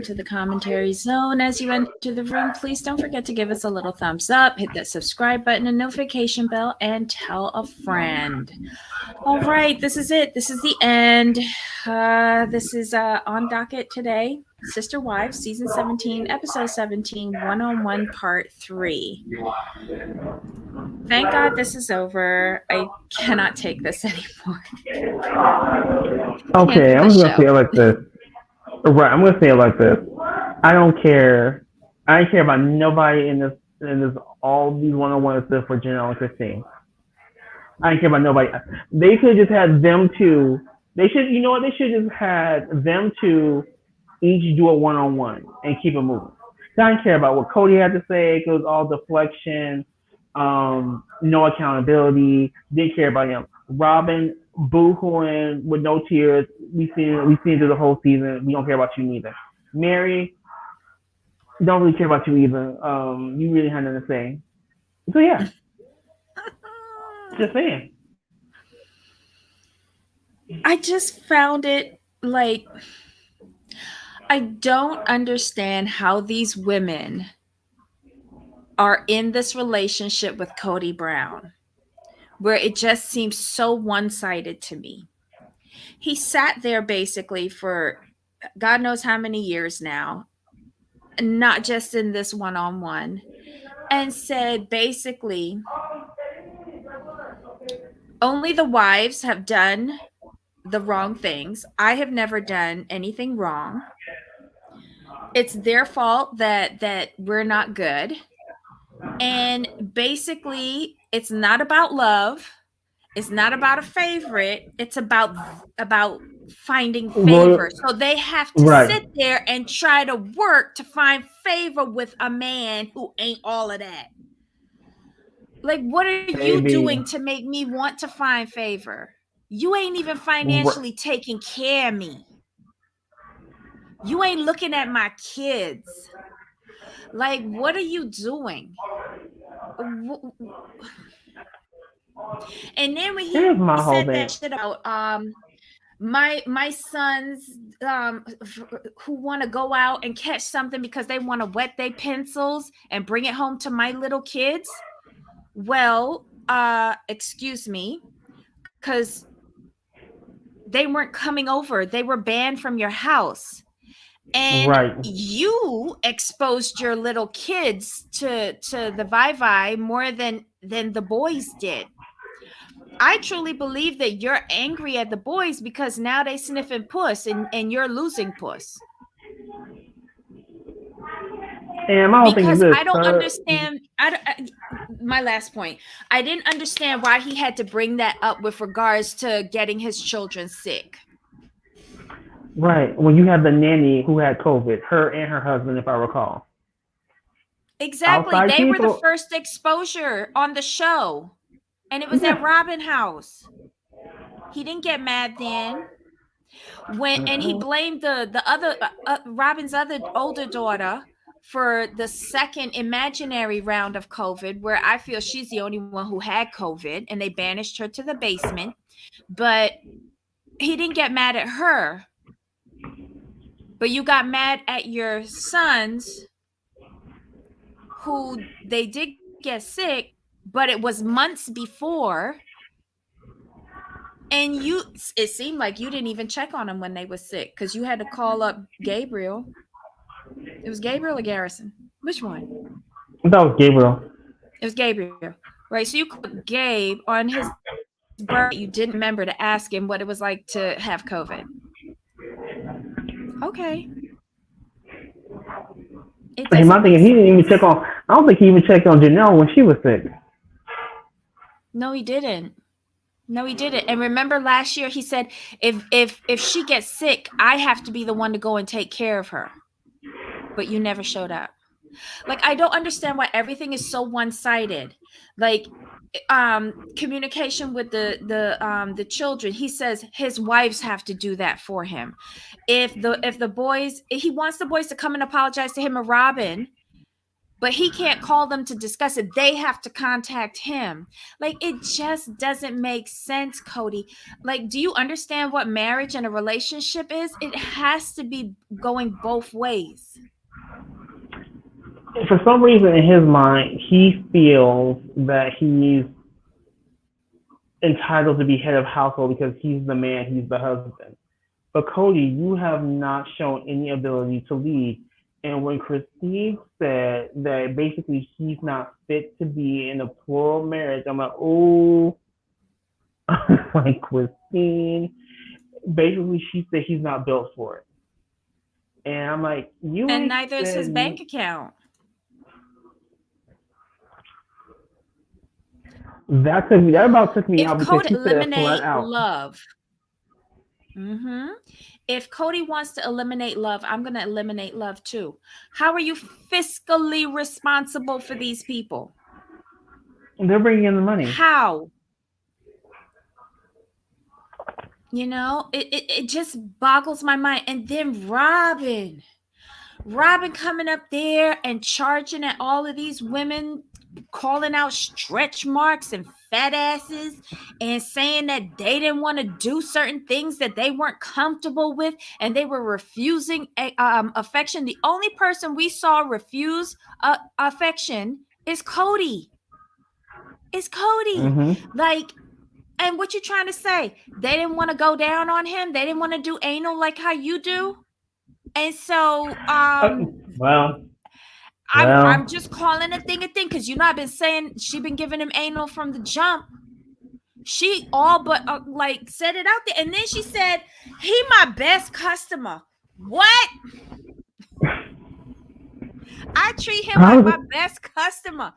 to the commentary zone. As you enter the room, please don't forget to give us a little thumbs up, hit that subscribe button and notification bell, and tell a friend. All right, this is it. This is the end. This is on docket today. Sister Wives, Season 17, Episode 17, One-on-One Part 3. Thank God this is over. I cannot take this anymore. Okay, I'm just gonna say it like this. Right, I'm gonna say it like this. I don't care. I don't care about nobody in this all these one-on-one except for Janelle and Christine. I don't care about nobody. They could just have them two. They should, you know what? They should just had them two each do a one-on-one and keep it moving. I don't care about what Cody had to say. It was all deflection, no accountability. Didn't care about him. Robyn boo-hooing with no tears. We seen through the whole season. We don't care about you neither. Mary, don't really care about you either. You really had nothing to say. So yeah, just saying. I just found it like I don't understand how these women are in this relationship with Cody Brown, where it just seems so one-sided to me. He sat there basically for God knows how many years now, not just in this one-on-one, and said basically only the wives have done the wrong things. I have never done anything wrong. It's their fault that we're not good. And basically, it's not about love. It's not about a favorite. It's about finding favor. Loyal, So they have to right, sit there and try to work to find favor with a man who ain't all of that. Like, what are you baby. doing to make me want to find favor? You ain't even R- financially taking care of me. You ain't looking at my kids. Like, what are you doing? And then when he Here's my whole said that thing. shit about my sons who want to go out and catch something because they want to wet their pencils and bring it home to my little kids. Well, excuse me, because they weren't coming over. They were banned from your house. And Right. you exposed your little kids to the vi more than the boys did. I truly believe that you're angry at the boys because now they sniffing puss and you're losing puss. And my whole thing is Because this. I don't understand. My last point. I didn't understand why he had to bring that up with regards to getting his children sick. Right. When you have the nanny who had COVID, her and her husband, if I recall. Exactly. Outside They were the people. first exposure on the show. And it was at Yeah. Robyn house. He didn't get mad then. And he blamed the other Robyn's other older daughter for the second imaginary round of COVID, where I feel she's the only one who had COVID, and they banished her to the basement. But he didn't get mad at her. But you got mad at your sons, who they did get sick, but it was months before. And it seemed like you didn't even check on them when they were sick because you had to call up Gabriel. It was Gabriel or Garrison? Which one? That was Gabriel. It was Gabriel. Right. So you called Gabe on his birthday. You didn't remember to ask him what it was like to have COVID. Okay. Okay, my thing is he didn't even check on. I don't think he even checked on Janelle when she was sick. No, he didn't. No, he didn't. And remember last year he said, if she gets sick, I have to be the one to go and take care of her. But you never showed up. Like, I don't understand why everything is so one-sided. Like, communication with the children. He says his wives have to do that for him. If the boys, he wants the boys to come and apologize to him or Robyn, but he can't call them to discuss it. They have to contact him. Like, it just doesn't make sense, Cody. Like, do you understand what marriage and a relationship is? It has to be going both ways. For some reason in his mind, he feels that he's entitled to be head of household because he's the man, he's the husband. But Cody, you have not shown any ability to lead. And when Christine said that basically he's not fit to be in a plural marriage, I'm like, oh, like Christine. Basically, she said he's not built for it. And I'm like, you And ain't neither is his said bank account. that about took me If out because Cody she said it flat eliminate out. love, hmm if Cody wants to eliminate love, I'm going to eliminate love too. How are you fiscally responsible for these people? They're bringing in the money. How? It just boggles my mind. And then Robyn coming up there and charging at all of these women, calling out stretch marks and fat asses, and saying that they didn't want to do certain things that they weren't comfortable with, and they were refusing affection. The only person we saw refuse affection is Cody. Is Cody. Mm-hmm. Like, and what you trying to say? They didn't want to go down on him. They didn't want to do anal like how you do. And so Uh, well, I'm well. just calling a thing because I've been saying she been giving him anal from the jump. She all but like said it out there, and then she said he my best customer. What? I treat him like How's my it? best customer.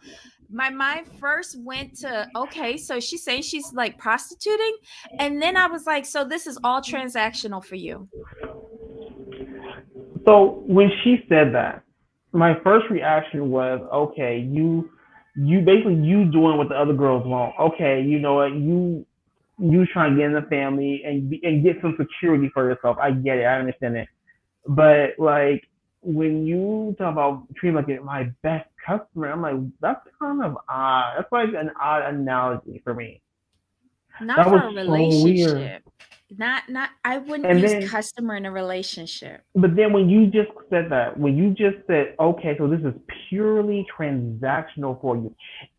My mind first went to, okay, so she's saying she's like prostituting, and then I was like, so this is all transactional for you. So when she said that, my first reaction was, okay, you basically you doing what the other girls want. Okay, you know what, you trying to get in the family and get some security for yourself. I get it, I understand it. But like when you talk about treating like my best customer, I'm like, that's kind of odd. That's like an odd analogy for me. Not That for was a so weird. relationship. Not I wouldn't And use then customer in a relationship. But then when you just said that, when you just said, okay, so this is purely transactional for you.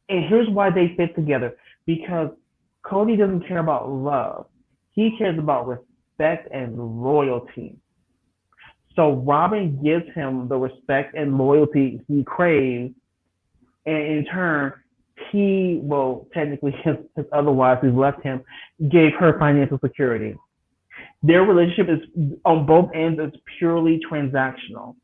And here's why they fit together. Because Cody doesn't care about love. He cares about respect and loyalty. So Robyn gives him the respect and loyalty he craves. And in turn, he, well, technically his other wives who left him, gave her financial security. Their relationship is on both ends is purely transactional.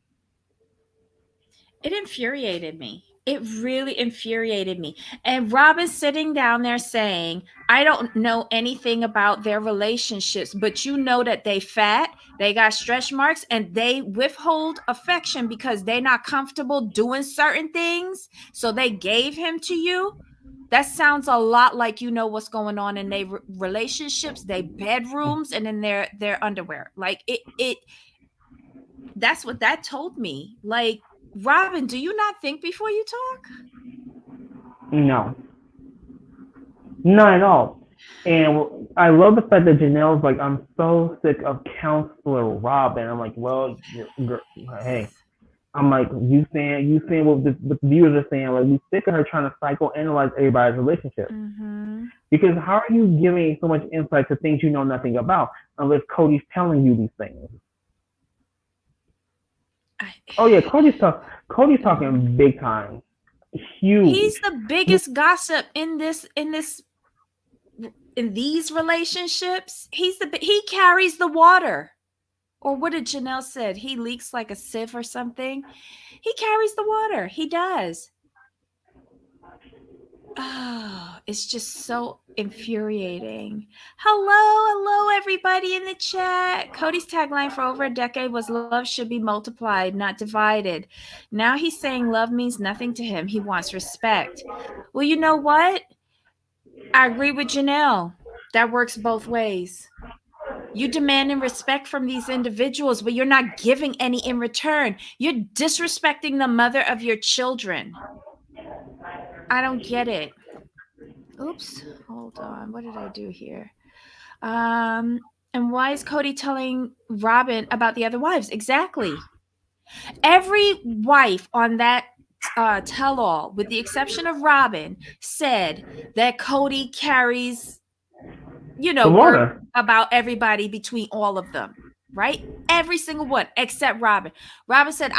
It infuriated me. It really infuriated me. And Rob is sitting down there saying, I don't know anything about their relationships, but you know that they fat, they got stretch marks, and they withhold affection because they're not comfortable doing certain things. So they gave him to you. That sounds a lot like you know what's going on in their relationships, their bedrooms, and in their underwear. Like it that's what that told me. Like, Robyn, do you not think before you talk? No, not at all. And I love the fact that Janelle's like, I'm so sick of Counselor Robyn. I'm like, well, hey, I'm like, you saying what the viewers are saying. Like, we sick of her trying to psychoanalyze everybody's relationship. Mm-hmm. Because how are you giving so much insight to things you know nothing about unless Cody's telling you these things? I, Oh yeah, Cody's talking big time, huge. he's the biggest gossip in these relationships. He carries the water. Or what did Janelle said? He leaks like a sieve or something. He carries the water. He does. Oh, it's just so infuriating. Hello, everybody in the chat. Cody's tagline for over a decade was love should be multiplied, not divided. Now he's saying love means nothing to him. He wants respect. Well, you know what? I agree with Janelle. That works both ways. You demanding respect from these individuals, but you're not giving any in return. You're disrespecting the mother of your children. I don't get it. Oops, hold on. What did I do here? And why is Cody telling Robyn about the other wives? Exactly. Every wife on that tell all, with the exception of Robyn, said that Cody carries, The word water. about everybody between all of them, right? Every single one except Robyn. Robyn said,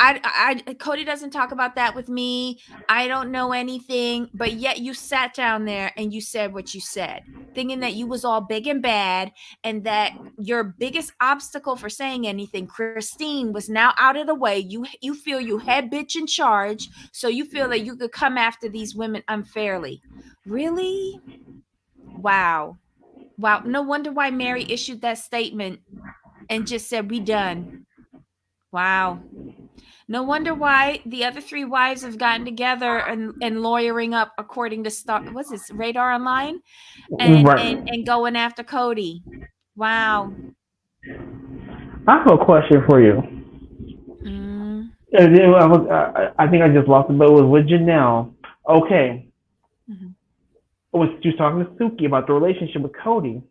Cody doesn't talk about that with me. I don't know anything. But yet you sat down there and you said what you said, thinking that you was all big and bad, and that your biggest obstacle for saying anything, Christine, was now out of the way. You feel you head bitch in charge, so you feel that you could come after these women unfairly. Really? Wow. Wow, no wonder why Mary issued that statement and just said, "We done." Wow. No wonder why the other three wives have gotten together and lawyering up according to what's this, Radar Online, Right. and going after Cody. Wow. I have a question for you. Mm, I think I just lost it, but it was with Janelle. Okay, mhm, she was talking to Suki about the relationship with Cody,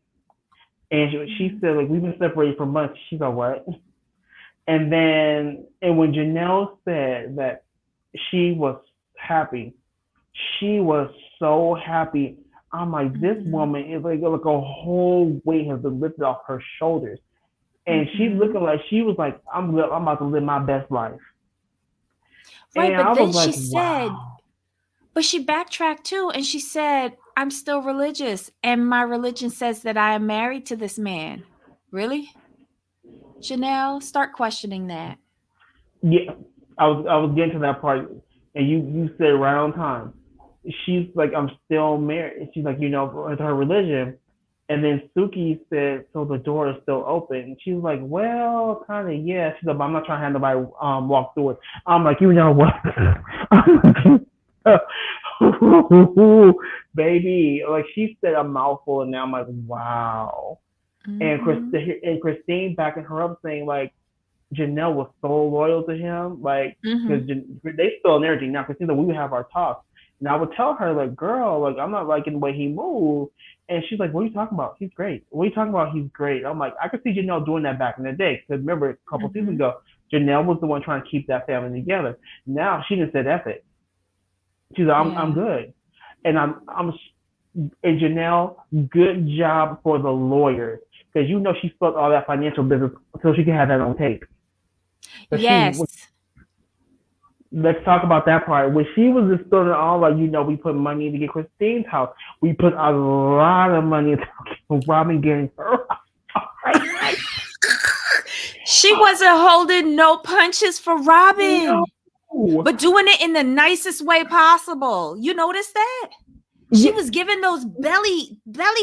and she mhm, said like we've been separated for months. She's like what? And when Janelle said that she was happy, she was so happy. I'm like, this mhm, woman is like a whole weight has been lifted off her shoulders, and she's mhm. looking like she was like, I'm about to live my best life, Right, and I but was then like, she said, wow. but she backtracked too, and she said, "I'm still religious, and my religion says that I am married to this man." Really? Janelle, start questioning that. Yeah, I was getting to that part, and you said it right on time. She's like, I'm still married. She's like, with her religion. And then Suki said, so the door is still open. She's like, well, kind of, yeah. She's like, but I'm not trying to have nobody walk through it. I'm like, you know what? Baby, like she said a mouthful, and now I'm like, wow. And Mhm. Christine backing her up, saying like, Janelle was so loyal to him, like, because Mhm. they still and everything. Now, Christina, we would have our talks, and I would tell her, like, girl, like, I'm not liking the way he moved. And she's like, what are you talking about? He's great. What are you talking about? He's great. I'm like, I could see Janelle doing that back in the day. Because remember, a couple of seasons Mhm. ago, Janelle was the one trying to keep that family together. Now she just said, F it. She's like, I'm Yeah. good. And and Janelle, good job for the lawyers. Because she fucked all that financial business so she can have that on tape. But Yes. let's talk about that part. When she was just spilling all like, we put money to get Christine's house. We put a lot of money into Robyn getting her house. Like, She wasn't holding no punches for Robyn, no. but doing it in the nicest way possible. You notice that? She Yeah, was giving those belly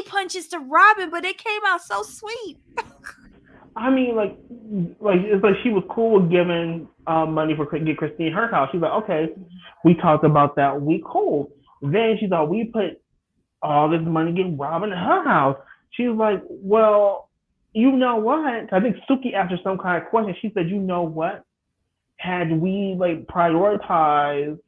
punches to Robyn, but it came out so sweet. I mean, like it's like she was cool with giving money for get Christine her house. She's like, okay, we talked about that. We cool. Then she's like, we put all this money to get Robyn her house. She was like, well, you know what? I think Suki asked her some kind of question. She said, you know what? Had we like prioritized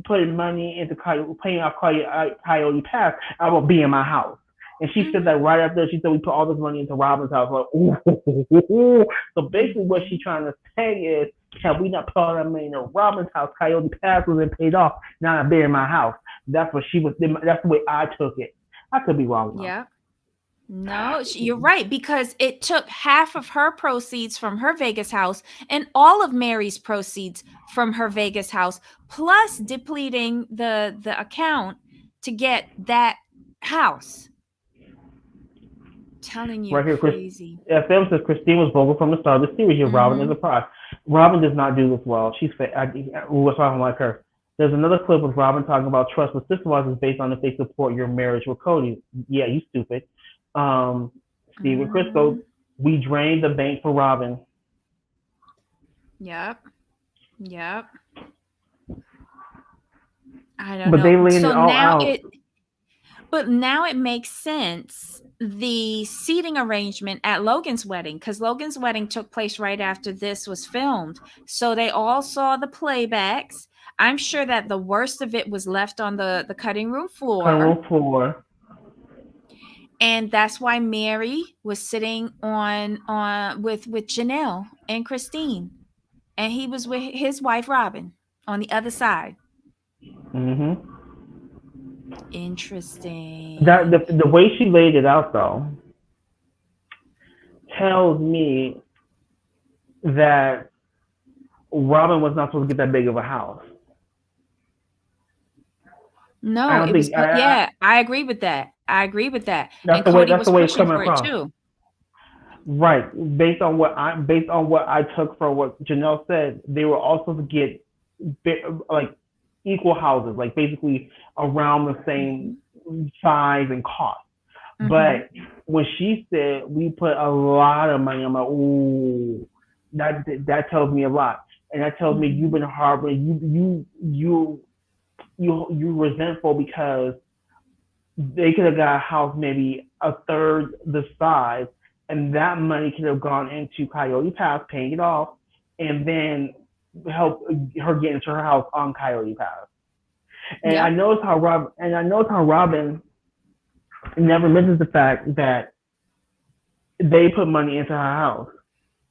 putting money into paying off Coyote Pass, I would be in my house. And she said Mhm. that right after she said we put all this money into Robyn's house. Like, ooh. So basically, what she's Mhm. trying to say is, had we not put all that money into Robyn's house, Coyote Pass would have been paid off. Now I'd be in my house. That's what she was. That's the way I took it. I could be wrong though. Yeah. No, you're right, because it took half of her proceeds from her Vegas house and all of Mary's proceeds from her Vegas house, plus depleting the account to get that house. Telling you, Right here, Chris. crazy. FM says Christine was vocal from the start of the series. Here, Robyn is a Mhm. prize. Robyn does not do this well. She's fake. What's wrong like her? There's another clip with Robyn talking about trust with sister wives is based on if they support your marriage with Cody. Yeah, you stupid. Um, Steve and Chris goes, Mhm. we drained the bank for Robyn, Yep. Yep. I don't but know. they laid it So all now out. it but now it makes sense the seating arrangement at Logan's wedding, because Logan's wedding took place right after this was filmed. So they all saw the playbacks. I'm sure that the worst of it was left on the cutting room Cutting floor. room floor. And that's why Mary was sitting on with Janelle and Christine. And he was with his wife Robyn on the other side. Mm-hmm. That Interesting. the way she laid it out though tells me that Robyn was not supposed to get that big of a house. I No, don't it was think yeah, I agree with that. I agree with that. And Cody that's was the way it's pushing coming for it across. too. Right. Based on what I took from what Janelle said, they were also to get like equal houses, like basically around the same Mhm. size and cost. Mhm. But when she said we put a lot of money, I'm like, ooh, that tells me a lot, and that tells me you've Mhm. been harboring you resentful because they could have got a house maybe a third the size, and that money could have gone into Coyote Pass, paying it off, and then help her get into her house on Coyote Pass. Yep. And I noticed how Robyn never mentions the fact that they put money into her house.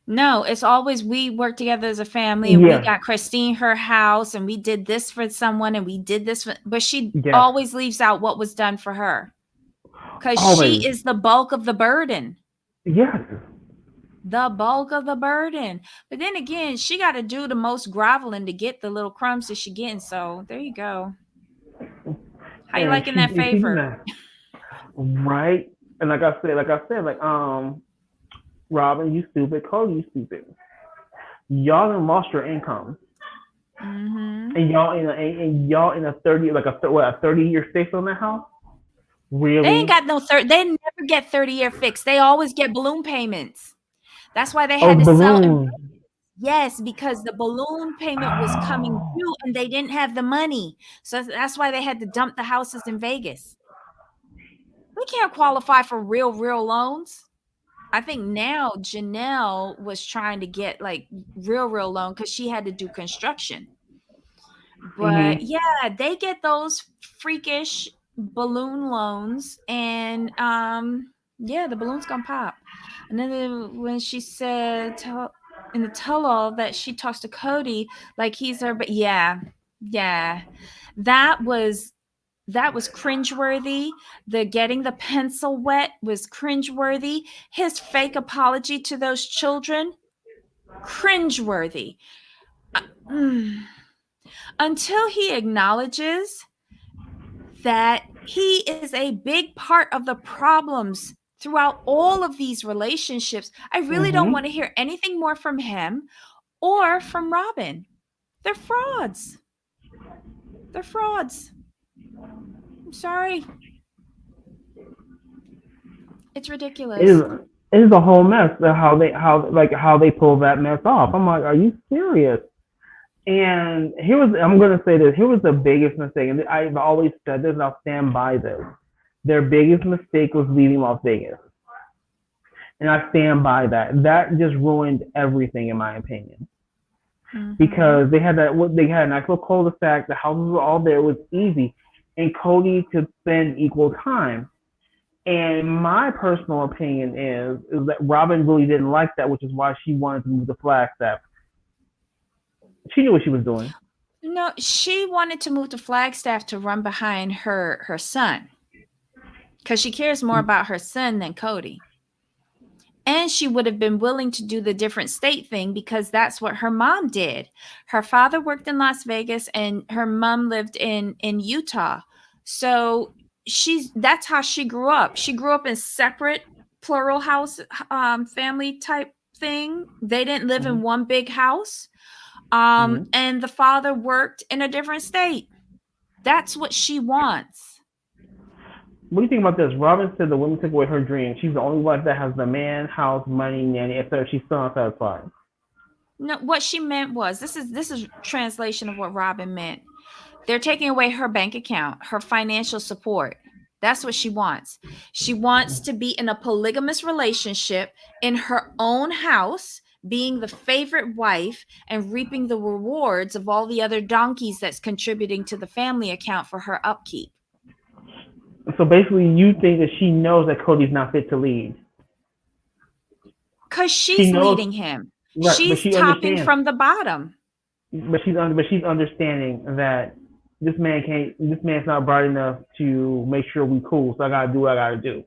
No, it's always we work together as a family and we Yes, got Christine her house and we did this for someone and we did this for, but she yes, always leaves out what was done for her because she always, is the bulk of the burden. yes. The bulk of the burden. But then again, she got to do the most groveling to get the little crumbs that she getting. So there you go. How you And liking that she's favor? not right. And like Robyn, you stupid. Cody, you stupid. Y'all done lost your income, Mm-hmm. and y'all in a 30 like a 30-year fix on that house. They ain't Really? got no third. They never get 30-year fix. They always get balloon payments. That's why they Oh, had the to sell. balloons. Yes, because the balloon payment was coming Oh. due and they didn't have the money. So that's why they had to dump the houses in Vegas. We can't qualify for real loans. I think now Janelle was trying to get like real loan because she had to do construction. But Mhm. yeah, they get those freakish balloon loans and yeah, the balloon's gonna pop. And then when she said in the tell all that she talks to Cody like he's her, but yeah, that was that was cringeworthy. The getting the pencil wet was cringeworthy. His fake apology to those children, cringeworthy. Uh, mm. Until he acknowledges that he is a big part of the problems throughout all of these relationships, I really don't want Mhm. to hear anything more from him or from Robyn. They're frauds. They're frauds. I'm sorry. It's It is ridiculous. it is a whole mess. How they pull that mess off. I'm like, are you serious? And I'm gonna say this. Here was the biggest mistake, and I've always said this, and I'll stand by this. Their biggest mistake was leaving Las Vegas, and I stand by that. That just ruined everything, in my opinion, Mm-hmm. because they had a nice little cul-de-sac. The houses were all there. It was easy, and Cody could spend equal time. And my personal opinion is that Robyn really didn't like that, which is why she wanted to move to Flagstaff. She knew what she was doing. No, she wanted to move to Flagstaff to run behind her son because she cares more about her son than Cody. And she would have been willing to do the different state thing because that's what her mom did. Her father worked in Las Vegas and her mom lived in Utah. So that's how she grew up. She grew up in separate plural house family type thing. They didn't live in Mm-hmm. one big house. Mm-hmm. And the father worked in a different state. That's what she wants. What do you think about this? Robyn said the woman took away her dream. She's the only wife that has the man, house, money, nanny, etc. She's still not satisfied. No, what she meant was this is translation of what Robyn meant. They're taking away her bank account, her financial support. That's what she wants. She wants to be in a polygamous relationship in her own house, being the favorite wife and reaping the rewards of all the other donkeys that's contributing to the family account for her upkeep. So basically, you think that she knows that Cody's not fit to lead. Because She she's knows, leading him. right? But She's she topping understands. from the bottom. But she's understanding that this man can't. This man's not bright enough to make sure we cool. So I gotta do what I gotta do.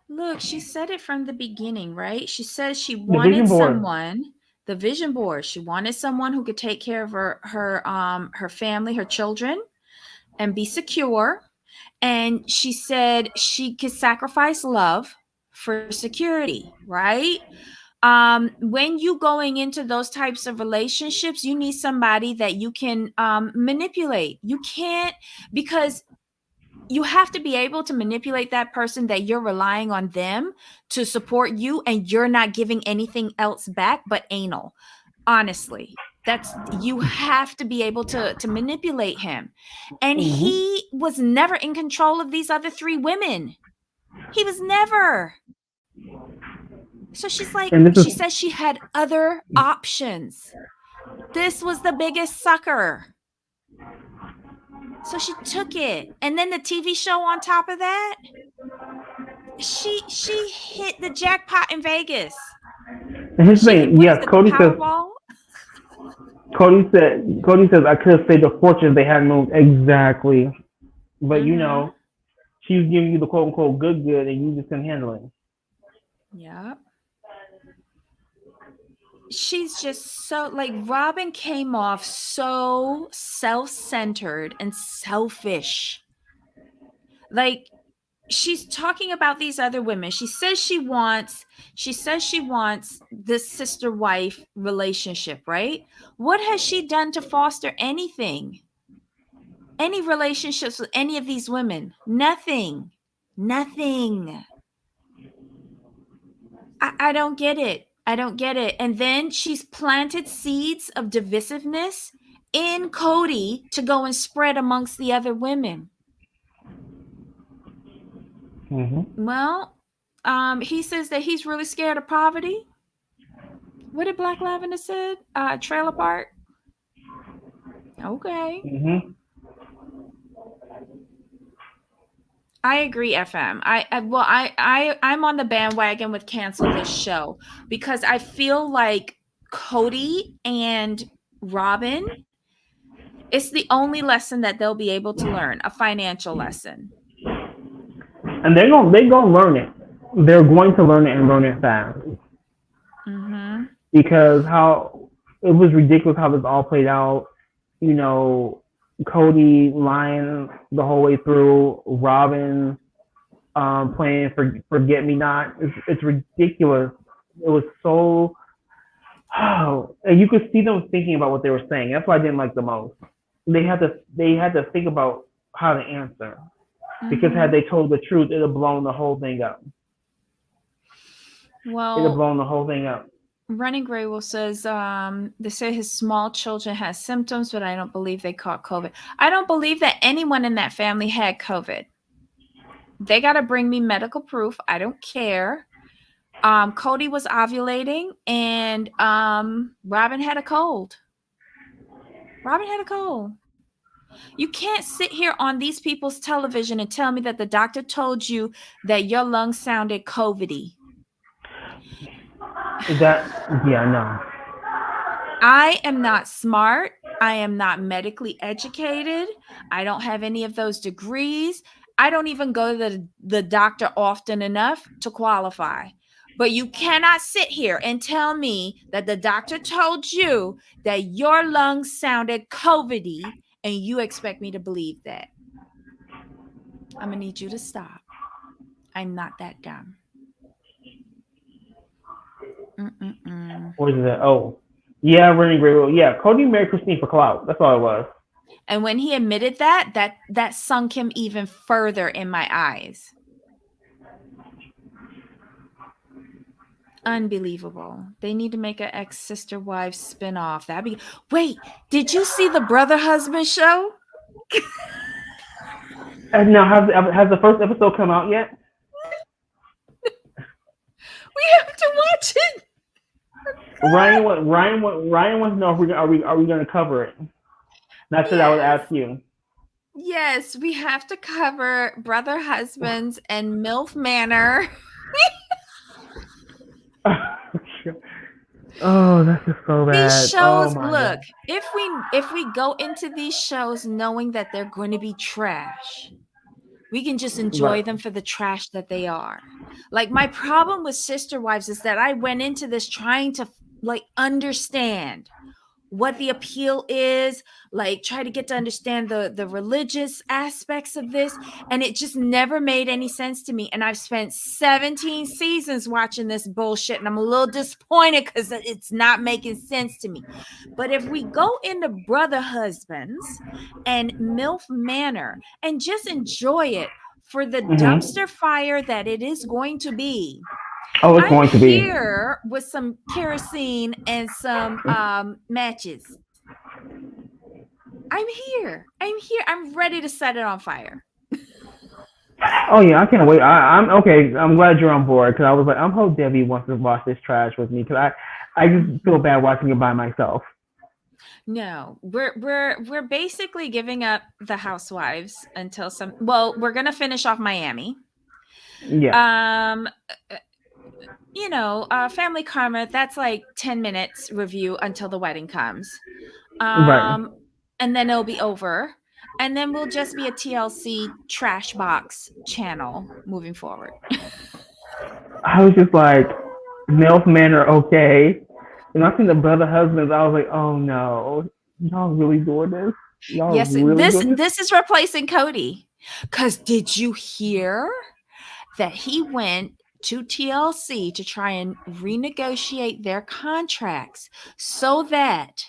Look, she said it from the beginning, right? She says she The wanted vision board. someone, the vision board. She wanted someone who could take care of her family, her children, and be secure. And she said she could sacrifice love for security, right? When you going into those types of relationships, you need somebody that you can manipulate. You can't, because you have to be able to manipulate that person that you're relying on them to support you, and you're not giving anything else back but anal. Honestly, that's, you have to be able to manipulate him. And Mm-hmm. he was never in control of these other three women. He was never. So she's like, And this she is, says she had other options. This was the biggest sucker. So she took it. And then the TV show on top of that, she hit the jackpot in Vegas. and his She hit, thing. what is Yes, it, the Cody says. Powerball? Cody says I could have saved a fortune if they hadn't moved exactly. But you Mm-hmm. know, she was giving you the quote unquote good, and you just couldn't handle it. Yeah. She's just so, like, Robyn came off so self-centered and selfish. Like, she's talking about these other women. She says she wants this sister wife relationship, right? What has she done to foster anything? Any relationships with any of these women? Nothing. Nothing. I don't get it. I don't get it. And then she's planted seeds of divisiveness in Cody to go and spread amongst the other women. Mm-hmm. Well, he says that he's really scared of poverty. What did Black Lavender said? Trailer park. Okay. Mm-hmm. I agree, FM. I'm on the bandwagon with cancel this show, because I feel like Cody and Robyn, it's the only lesson that they'll be able to learn, a financial lesson. And they're gonna learn it. They're going to learn it and learn it fast. Mm-hmm. Because how it was ridiculous how this all played out. You know, Cody lying the whole way through, Robyn playing for Forget Me Not. It's ridiculous. It was so. Oh, and you could see them thinking about what they were saying. That's what I didn't like the most. They had to think about how to answer, because had Mm-hmm. they told the truth, it'd have blown the whole thing up. It'd have Well, blown the whole thing up. Running Graywolf says they say his small children has symptoms, but I don't believe they caught COVID. I don't believe that anyone in that family had COVID. They got to bring me medical proof. I don't care. Cody was ovulating, and Robyn had a cold. Robyn had a cold. You can't sit here on these people's television and tell me that the doctor told you that your lungs sounded COVIDy. That yeah, no. I am not smart. I am not medically educated. I don't have any of those degrees. I don't even go to the doctor often enough to qualify. But you cannot sit here and tell me that the doctor told you that your lungs sounded COVIDy and you expect me to believe that. I'm going to need you to stop. I'm not that dumb. Mm-mm-mm. What is it? Oh, yeah, Running Grey. Yeah, Cody married Christine for clout. That's all it was. And when he admitted that sunk him even further in my eyes. Unbelievable. They need to make an ex sister wife spinoff. That'd be. Wait, did you see the brother husband show? And now, has the first episode come out yet? We have to watch it. Ryan wants to know if are we going to cover it. That's what I would Yes. ask you. Yes, we have to cover Brother Husbands and MILF Manor. Oh, that's just so These bad. Oh shows, my look, god. if we go into these shows knowing that they're going to be trash, we can just enjoy Right. them for the trash that they are. Like my problem with Sister Wives is that I went into this trying to like understand what the appeal is, like try to get to understand the religious aspects of this, and it just never made any sense to me. And I've spent 17 seasons watching this bullshit, and I'm a little disappointed because it's not making sense to me. But if we go into Brother Husbands and MILF Manor and just enjoy it for the Mm-hmm. dumpster fire that it is going to be, Oh, it's I'm going to be. here with some kerosene and some matches. I'm here. I'm here. I'm ready to set it on fire. Oh yeah, I can't wait. I'm okay. I'm glad you're on board because I was like, I'm hope Debbie wants to watch this trash with me because I just feel bad watching it by myself. No, we're basically giving up the housewives until some. Well, we're gonna finish off Miami. Yeah. Um, Family Karma. That's like 10 minutes review until the wedding comes. Right. Um, and then it'll be over. And then we'll just be a TLC trash box channel moving forward. I was just like, MILF Manor, okay. And I seen the Brother Husbands, I was like, oh no, y'all really doing this? Y'all Yes, really this doing this? this is replacing Cody. Cause did you hear that he went to TLC to try and renegotiate their contracts so that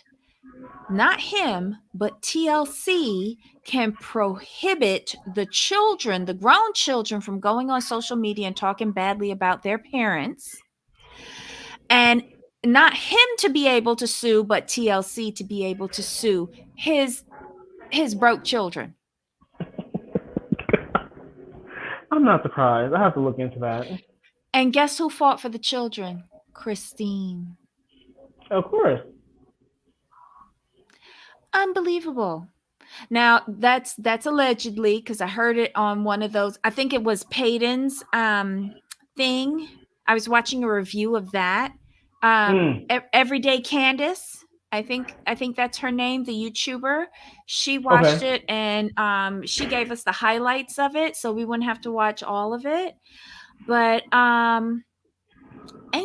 not him, but TLC can prohibit the children, the grown children, from going on social media and talking badly about their parents, and not him to be able to sue, but TLC to be able to sue his broke children. I'm not surprised. I have to look into that. And guess who fought for the children? Christine. Of course. Unbelievable. Now that's allegedly, because I heard it on one of those. I think it was Peyton's thing. I was watching a review of that. Mm, Everyday Candace. I think that's her name, the YouTuber. She watched okay. it and she gave us the highlights of it, so we wouldn't have to watch all of it. But ain't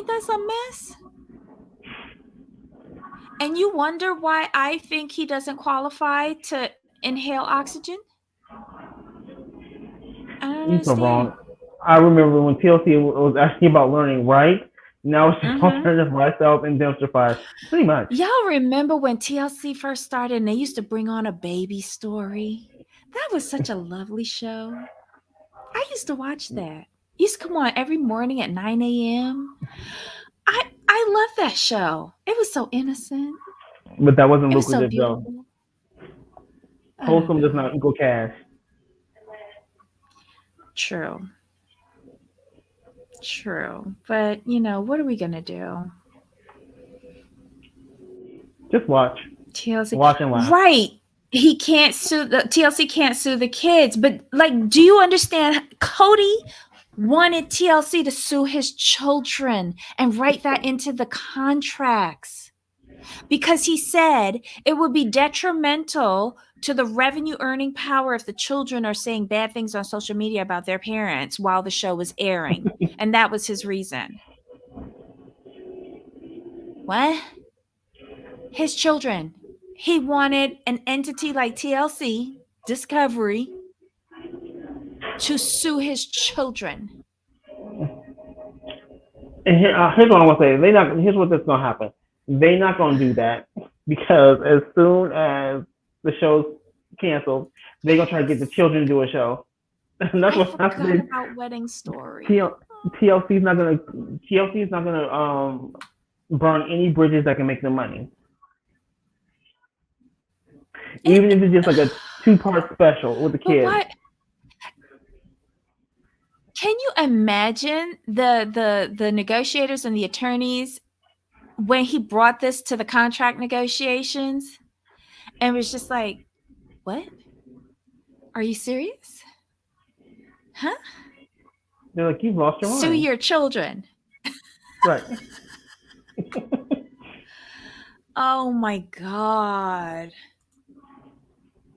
that some mess? And you wonder why I think he doesn't qualify to inhale oxygen? I don't You're so understand. wrong. I remember when TLC was asking about learning, right? Now it's just Mm-hmm. alternative lifestyles and dumpster fires. Pretty much. Y'all remember when TLC first started and they used to bring on a baby story? That was such a lovely show. I used to watch that. It used to come on every morning at 9 a.m. I love that show. It was so innocent. But that wasn't It was so lucrative though. beautiful. I don't Wholesome does know. not equal cash. True. True. But, what are we going to do? Just watch. TLC. Watch and laugh. Right. He can't sue the TLC can't sue the kids, but like, do you understand? Cody wanted TLC to sue his children and write that into the contracts because he said it would be detrimental to the revenue earning power if the children are saying bad things on social media about their parents while the show was airing. And that was his reason. What? His children. He wanted an entity like TLC, Discovery, to sue his children. And here's what I want to say. Here's what that's gonna happen. They're not gonna do that because as soon as the show's canceled, they're gonna try to get the children to do a show. And that's I what's forgot happening. about Wedding Story. TL, TLC's not gonna TLC's not gonna burn any bridges that can make them money. And, Even if it's just like a 2-part special with the but kids. why? Can you imagine the negotiators and the attorneys when he brought this to the contract negotiations and was just like, "What? Are you serious? Huh? They're like, you've lost your Sue mind. your children." Right. Oh my god.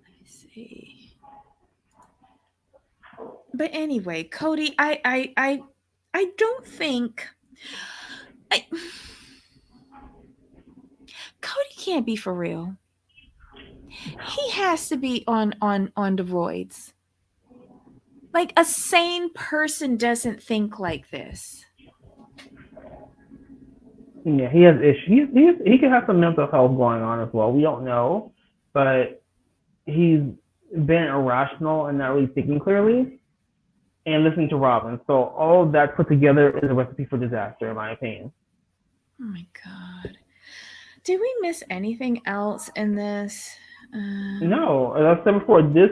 Let me see. But anyway, Cody, I don't think I Cody can't be for real. He has to be on the roids. Like a sane person doesn't think like this. Yeah, he has issues. He could have some mental health going on as well. We don't know, but he's been irrational and not really thinking clearly and listening to Robyn. So all of that put together is a recipe for disaster, in my opinion. Oh my god. Did we miss anything else in this? No, as I said before, this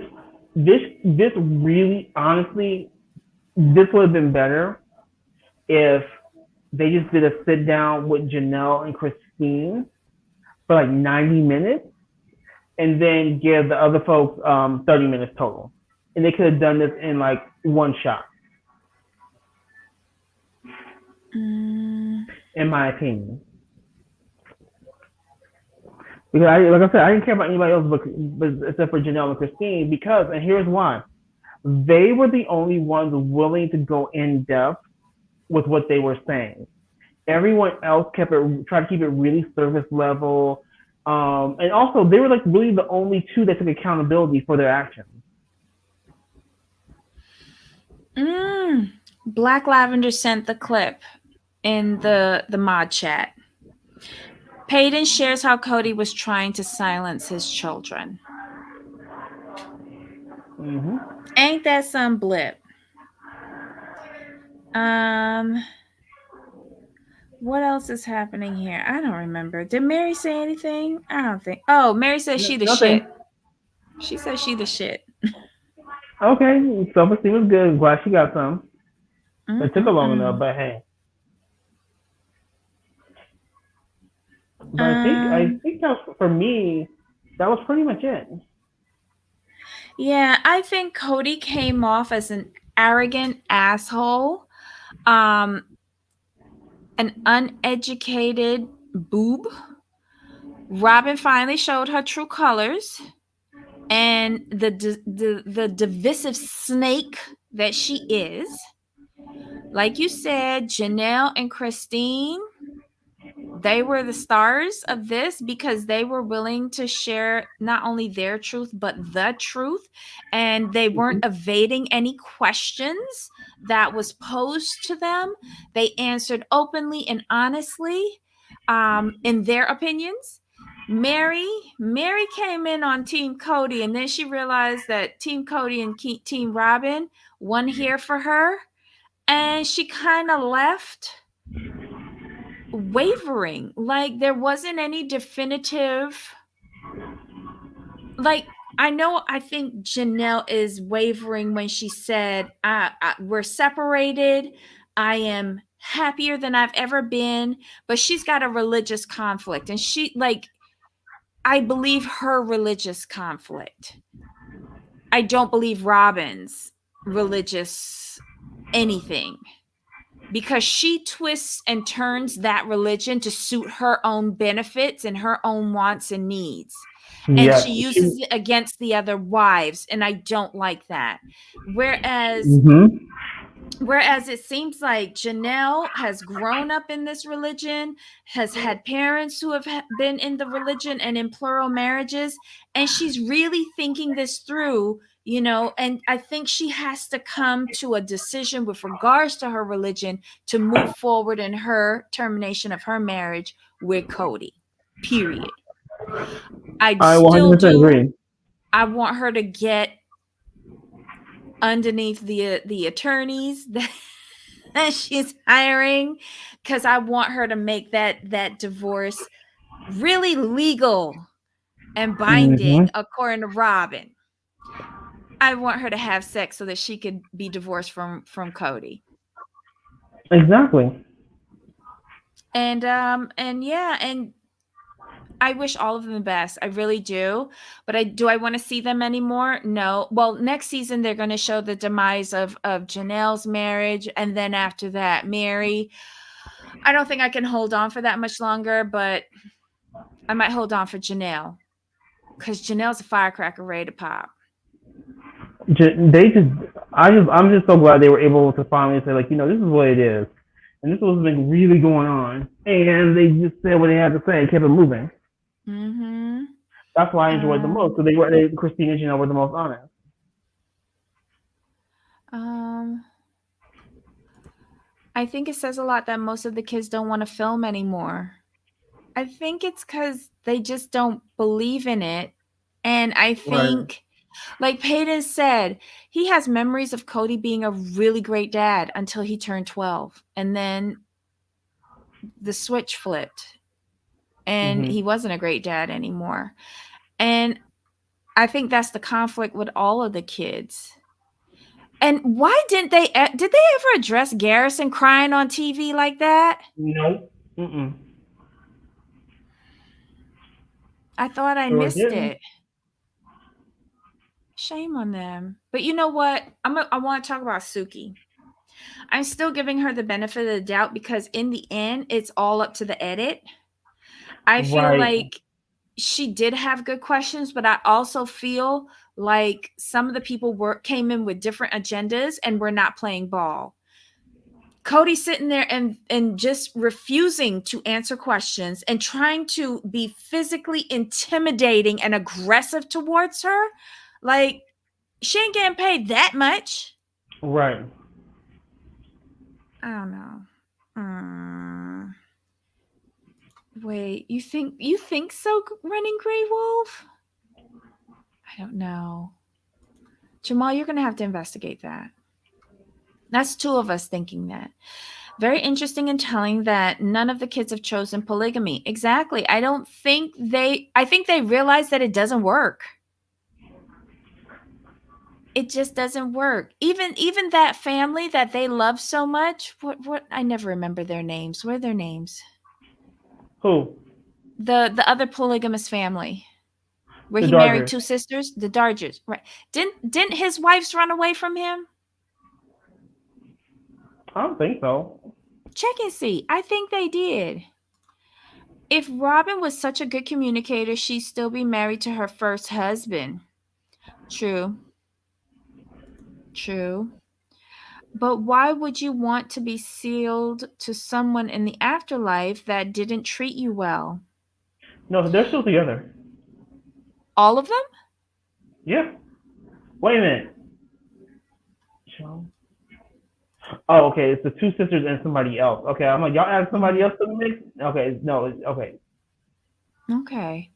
really, honestly, this would have been better if they just did a sit down with Janelle and Christine for like 90 minutes and then give the other folks 30 minutes total. And they could have done this in like one shot, Mm, in my opinion. Because like I said, I didn't care about anybody else but except for Janelle and Christine because, and here's why. They were the only ones willing to go in depth with what they were saying. Everyone else tried to keep it really surface level, and also they were like really the only two that took accountability for their actions. mm. Black Lavender sent the clip in the mod chat. Peyton shares how Cody was trying to silence his children. Mm-hmm. Ain't that some blip? Um, what else is happening here? I don't remember. Did Mary say anything? I don't think. Oh, Mary says she the Nothing. shit. She says she the shit. Okay, self-esteem is good. I'm glad she got some. It took her long enough, Mm-mm-mm. but hey. But I Um, think that for me, that was pretty much it. yeah, I think Cody came off as an arrogant asshole, um, an uneducated boob. Robyn finally showed her true colors, and the divisive snake that she is. Like you said, Janelle and Christine, they were the stars of this because they were willing to share not only their truth but the truth, and they weren't Mm-hmm. evading any questions that was posed to them. They answered openly and honestly, in their opinions. Mary came in on Team Cody, and then she realized that Team Cody and Team Robyn won here for her, and she kind of left wavering. Like there wasn't any definitive, like I think Janelle is wavering when she said, we're separated. I am happier than I've ever been, but she's got a religious conflict, and she like I believe her religious conflict. I don't believe Robyn's religious anything, because she twists and turns that religion to suit her own benefits and her own wants and needs. And Yes. she uses it against the other wives. And I don't like that. Whereas Mm-hmm. Whereas it seems like Janelle has grown up in this religion, has had parents who have been in the religion and in plural marriages, and she's really thinking this through, and I think she has to come to a decision with regards to her religion to move forward in her termination of her marriage with Cody. Period. I I still 100% do. agree. I want her to get underneath the attorneys that she's hiring, because I want her to make that divorce really legal and Mm-hmm. binding according to Robyn. I want her to have sex so that she could be divorced from Cody. Exactly. And yeah, and I wish all of them the best. I really do. But I want to see them anymore? No. Well, next season they're going to show the demise of Janelle's marriage, and then after that, Mary. I don't think I can hold on for that much longer, but I might hold on for Janelle because Janelle's a firecracker ready to pop. They just, I'm just so glad they were able to finally say, like, this is what it is, and this was like really going on, and they just said what they had to say and kept it moving. Mm-hmm. That's why I enjoyed the most. Um, So Christine and Janelle were the most honest. um, I think it says a lot that most of the kids don't want to film anymore. I think it's because they just don't believe in it. And I Right. think, like Peyton said, he has memories of Cody being a really great dad until he turned 12. And then the switch flipped and Mhm. he wasn't a great dad anymore. And I think that's the conflict with all of the kids. And why did they ever address Garrison crying on TV like that? Nope. Mm-mm. I thought I Sure missed didn't. it. Shame on them. But you know what? I want to talk about Suki. I'm still giving her the benefit of the doubt because in the end, it's all up to the edit. I feel Right. like she did have good questions, but I also feel like some of the people came in with different agendas and were not playing ball. Cody sitting there and just refusing to answer questions and trying to be physically intimidating and aggressive towards her. Like, she ain't getting paid that much. Right. I don't know. Mm, wait, you think so, Running Grey Wolf? I don't know. Jamal, you're gonna have to investigate that. That's two of us thinking that. Very interesting and telling that none of the kids have chosen polygamy. Exactly. I think they realize that it doesn't work. It just doesn't work. Even that family that they love so much, what I never remember their names. What are their names? Who? The other polygamous family where The he married Dodgers. two sisters, the Dargers. Right. Didn't his wives run away from him? I don't think so. Check and see. I think they did. If Robyn was such a good communicator, she'd still be married to her first husband. True. True. But why would you want to be sealed to someone in the afterlife that didn't treat you well? No, they're still together. All of them? Yeah. Wait a minute. Joe? Oh, okay. It's the two sisters and somebody else. Okay, I'm like, y'all add somebody Mhm. else to the mix. Okay, no, okay. Okay.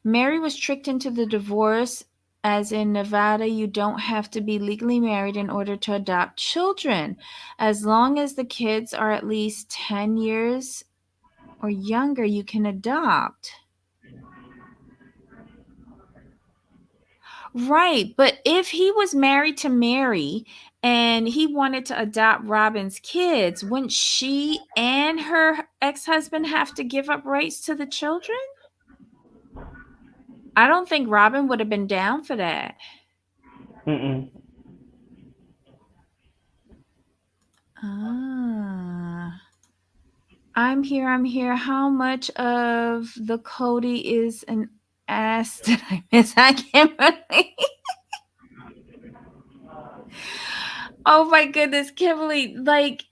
Mary was tricked into the divorce, as in Nevada, you don't have to be legally married in order to adopt children. As long as the kids are at least 10 years or younger, you can adopt. Right. But if he was married to Mary and he wanted to adopt Robyn's kids, wouldn't she and her ex husband have to give up rights to the children? I don't think Robyn would have been down for that. Mm-mm. Ah. I'm here. I'm here. How much of the Cody is an ass did I miss? I can't believe. Oh my goodness, Kimberly. Like,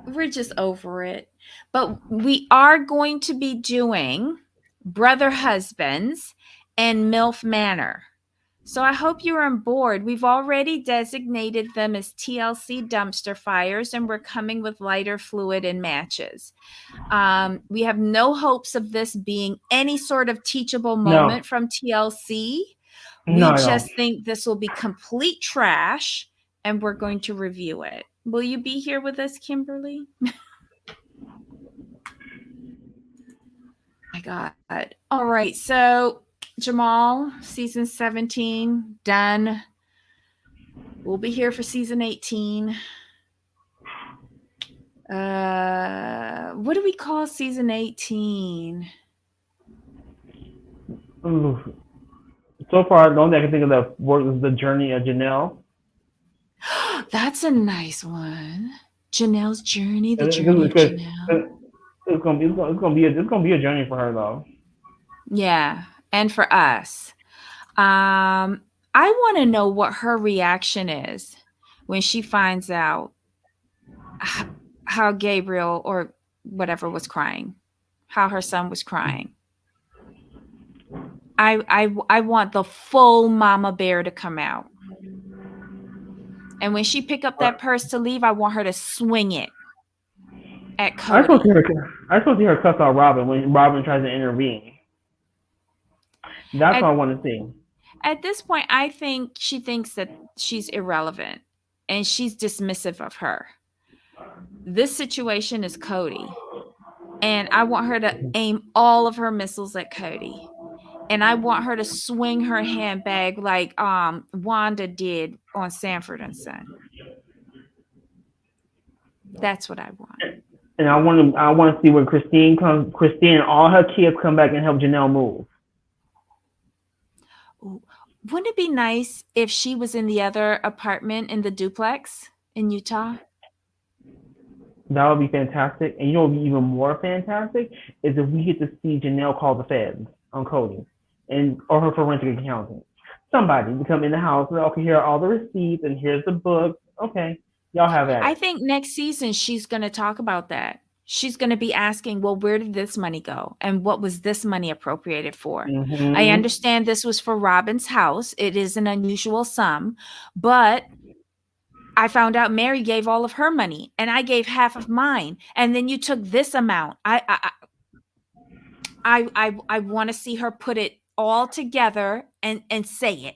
we're just over it. But we are going to be doing Brother Husbands and MILF Manor. So I hope you're on board. We've already designated them as TLC dumpster fires, and we're coming with lighter fluid and matches. We have no hopes of this being any sort of teachable No, moment from TLC. no, We I don't. just think this will be complete trash, and we're going to review it. Will you be here with us, Kimberly? My God. All right. So Jamal, season 17, done. We'll be here for season 18. What do we call season 18? Ooh. So far, the only thing I can think of that works is the journey of Janelle. That's a nice one. Janelle's journey, the journey of Because Janelle. it's gonna be a journey for her though. Yeah, and for us. I want to know what her reaction is when she finds out how Gabriel or whatever was crying, how her son was crying. I want the full mama bear to come out. And when she pick up that purse to leave, I want her to swing it at I supposed to Cody. hear I supposed to hear her cuss out Robyn when Robyn tries to intervene. That's what I At want to see. at this point, I think she thinks that she's irrelevant and she's dismissive of her. This situation is Cody, and I want her to aim all of her missiles at Cody. And I want her to swing her handbag like Wanda did on Sanford and Son. That's what I want. And I want to see when Christine and all her kids come back and help Janelle move. Ooh, wouldn't it be nice if she was in the other apartment in the duplex in Utah? That would be fantastic. And you know what would be even more fantastic is if we get to see Janelle call the feds on Cody and or her forensic accountant. Somebody to come in the house and okay, here are all the receipts and here's the book. Okay, y'all have at I it. think next season she's going to talk about that. She's going to be asking, well, where did this money go? And what was this money appropriated for? I Mm-hmm. understand this was for Robyn's house. It is an unusual sum, but I found out Mary gave all of her money and I gave half of mine. And then you took this amount. I want to see her put it all together and say it.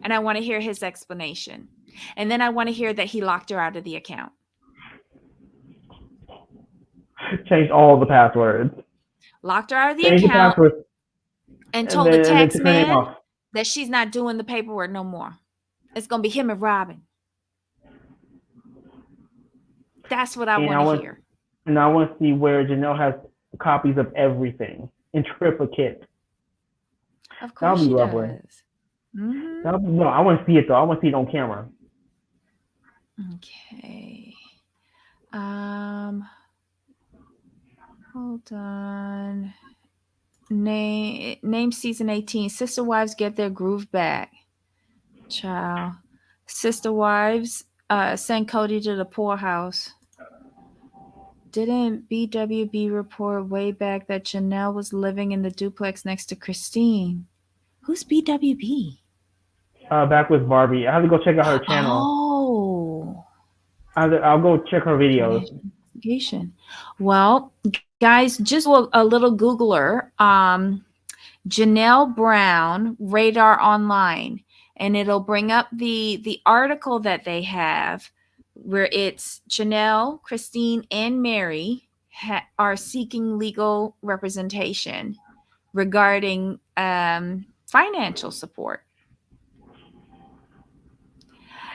And I want to hear his explanation. And then I want to hear that he locked her out of the account. Change all the passwords. Locked her out of the Change the account passwords and told the and then tax took her name man off. that she's not doing the paperwork no more. It's going to be him and Robyn. That's what I And want to hear. I want to see where Janelle has copies of everything in triplicate. Of That'll course be she lovely. does. Mm-hmm. No, I want to see it though. I want to see it on camera. Okay. Um, hold on. Name season 18. Sister Wives get their groove back. Child. Sister Wives send Cody to the poorhouse. Didn't BWB report way back that Janelle was living in the duplex next to Christine? Who's BWB? Back with Barbie. I have to go check out her channel. Oh, I'll go check her videos. financial investigation. Well, guys, just a little Googler. Janelle Brown, Radar Online, and it'll bring up the article that they have where it's Janelle, Christine, and Mary are seeking legal representation regarding financial support.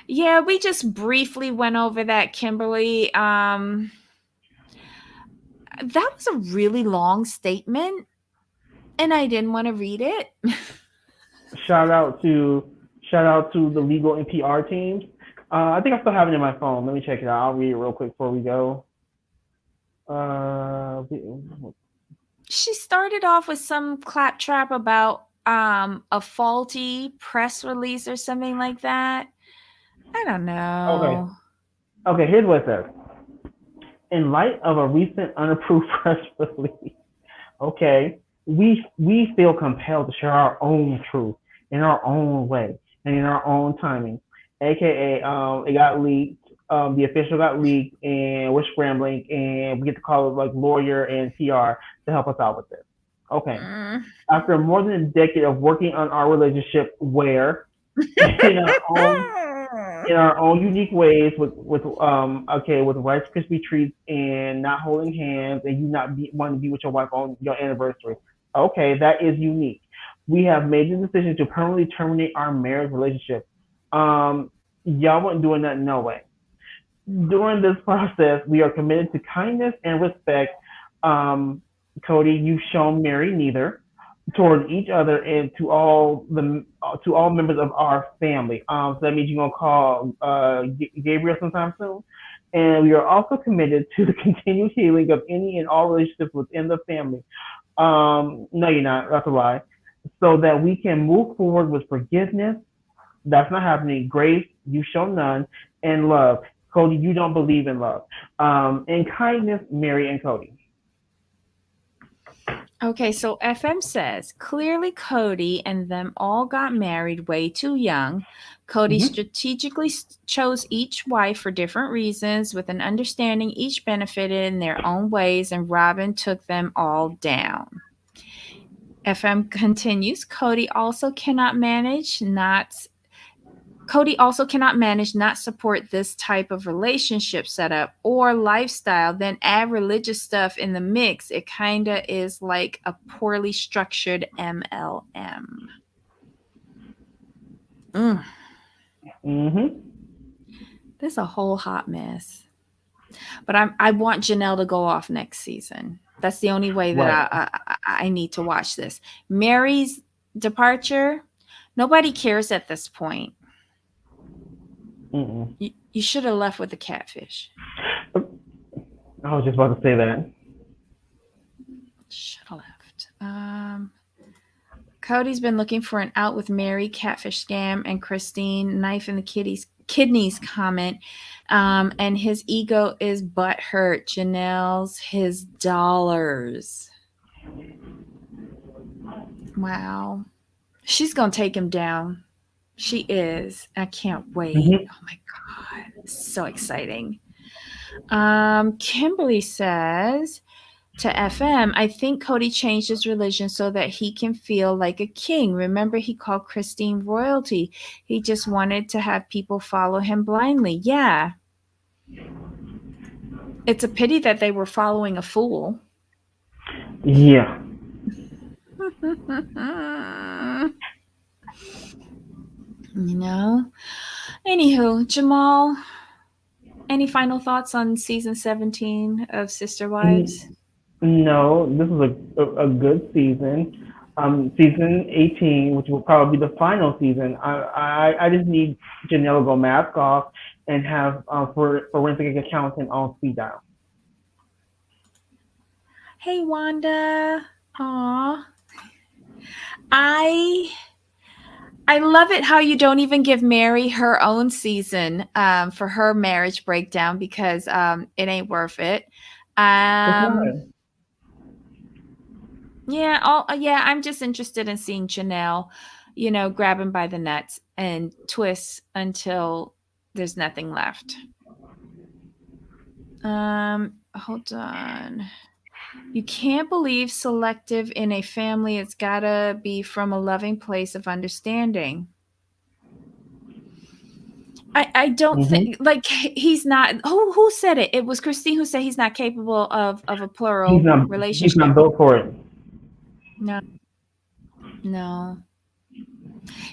Yeah, we just briefly went over that, Kimberly. That was a really long statement, and I didn't want to read it. Shout out to shout out to the legal and PR teams. I think I still have it in my phone. Let me check it out. I'll read it real quick before we go. Uh, She started off with some claptrap about a faulty press release or something like that. I don't okay. know. Okay. Here's what it says. In light of a recent unapproved press release, okay, we feel compelled to share our own truth in our own way and in our own timing. AKA, it got leaked. The official got leaked, and we're scrambling, and we get to call it like lawyer and PR to help us out with this. Okay. Mm. After more than a decade of working on our relationship, where in our own unique ways with Rice Krispie treats and not holding hands and you not wanting to be with your wife on your anniversary. Okay, that is unique. we have made the decision to permanently terminate our marriage relationship. Um, y'all weren't doing that no way. During this process, we are committed to kindness and respect. Um, Cody, you've shown Mary neither toward each other and to all members of our family. So that means you're gonna call Gabriel sometime soon. And we are also committed to the continued healing of any and all relationships within the family. No, you're not. That's a lie. So that we can move forward with forgiveness. That's not happening. Grace, you show none, and love. Cody, you don't believe in love. And kindness, Mary and Cody. Okay, so FM says clearly Cody and them all got married way too young. Cody Mm-hmm. strategically chose each wife for different reasons, with an understanding each benefited in their own ways, and Robyn took them all down. FM continues Cody also cannot manage not support this type of relationship setup or lifestyle, then add religious stuff in the mix. It kinda is like a poorly structured MLM. Mm, Mm-hmm. this is a whole hot mess. But I want Janelle to go off next season. That's the only way that Right. I need to watch this. Mary's departure, nobody cares at this point. Mm-mm. You should have left with the catfish. I was just about to say that. Should have left. Cody's been looking for an out with Mary, catfish scam, and Christine, knife in the kidneys comment. And his ego is butt hurt. Janelle's his dollars. Wow. She's going to take him down. She is. I can't wait. Mm-hmm. Oh my God. So exciting. Kimberly says, to FM, I think Cody changed his religion so that he can feel like a king. Remember, he called Christine royalty. He just wanted to have people follow him blindly. Yeah. It's a pity that they were following a fool. Yeah. You know? Anywho, Jamal, any final thoughts on season 17 of Sister Mm, Wives? no, this is a good season. Season 18, which will probably be the final season. I just need Janelle to go mask off and have forensic accountant on speed dial. Hey, Wanda. Aw. I I love it how you don't even give Mary her own season for her marriage breakdown because it ain't worth it. It's not. Yeah, yeah, I'm just interested in seeing Janelle, grab him by the nuts and twist until there's nothing left. Hold on. You can't believe selective in a family. It's gotta be from a loving place of understanding. I don't Mm-hmm. think like he's not who said it? It was Christine who said he's not capable of a He's plural not. He's relationship. not built for it. No, no.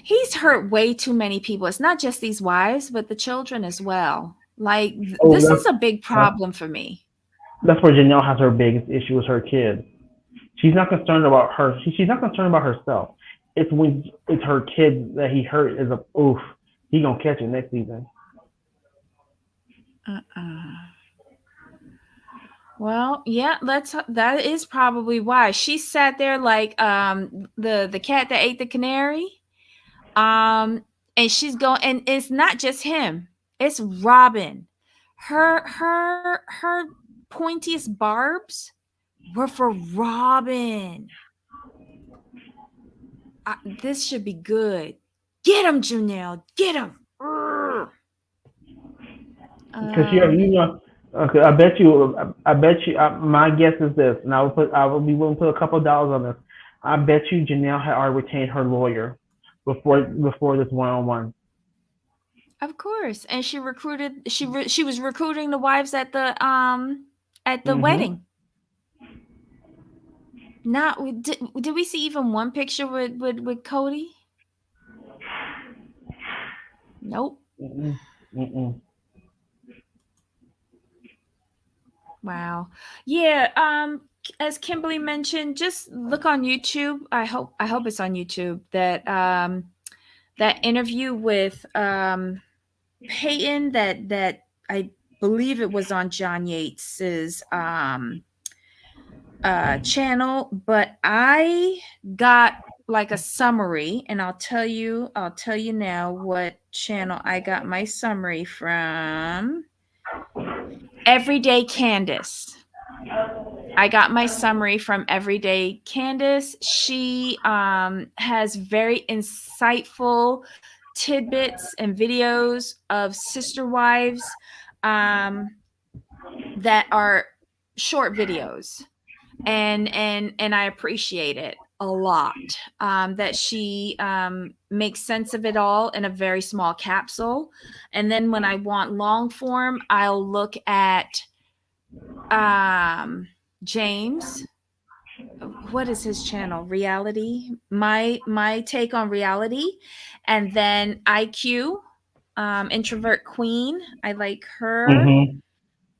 He's hurt way too many people. It's not just these wives, but the children as well. Like Oh, this is a big that's problem for me. that's where Janelle has her biggest issue with her kids. She's not concerned about her. She's not concerned about herself. It's when it's her kids that he hurt. Is a oof. He gonna catch it next season. Uh-uh. Well, yeah, that is probably why. She sat there like the cat that ate the canary. Um and she's going and it's not just him. It's Robyn. Her pointiest barbs were for Robyn. This should be good. Get him, Janelle. Get him. Because you Um know, okay, I bet you, my guess is this, and I will be willing to put a couple of dollars on this. I bet you Janelle had already retained her lawyer before this one on one. Of course. And she was recruiting the wives at the Mm-hmm. wedding. Not did we see even one picture with Cody? Nope. Mm-mm. Mm-mm. Wow. Yeah, as Kimberly mentioned, just look on YouTube. I hope it's on YouTube that interview with Peyton that I believe it was on John Yates's channel, but I got like a summary, and I'll tell you now what channel I got my summary from. Everyday Candace. I got my summary from Everyday Candace. She has very insightful tidbits and videos of sister wives um, that are short videos, and I appreciate it a lot. That she makes sense of it all in a very small capsule, and then when I want long form, I'll look at James. What is his channel? Reality. My take on reality, and then IQ, introvert queen. I like her, Mm-hmm.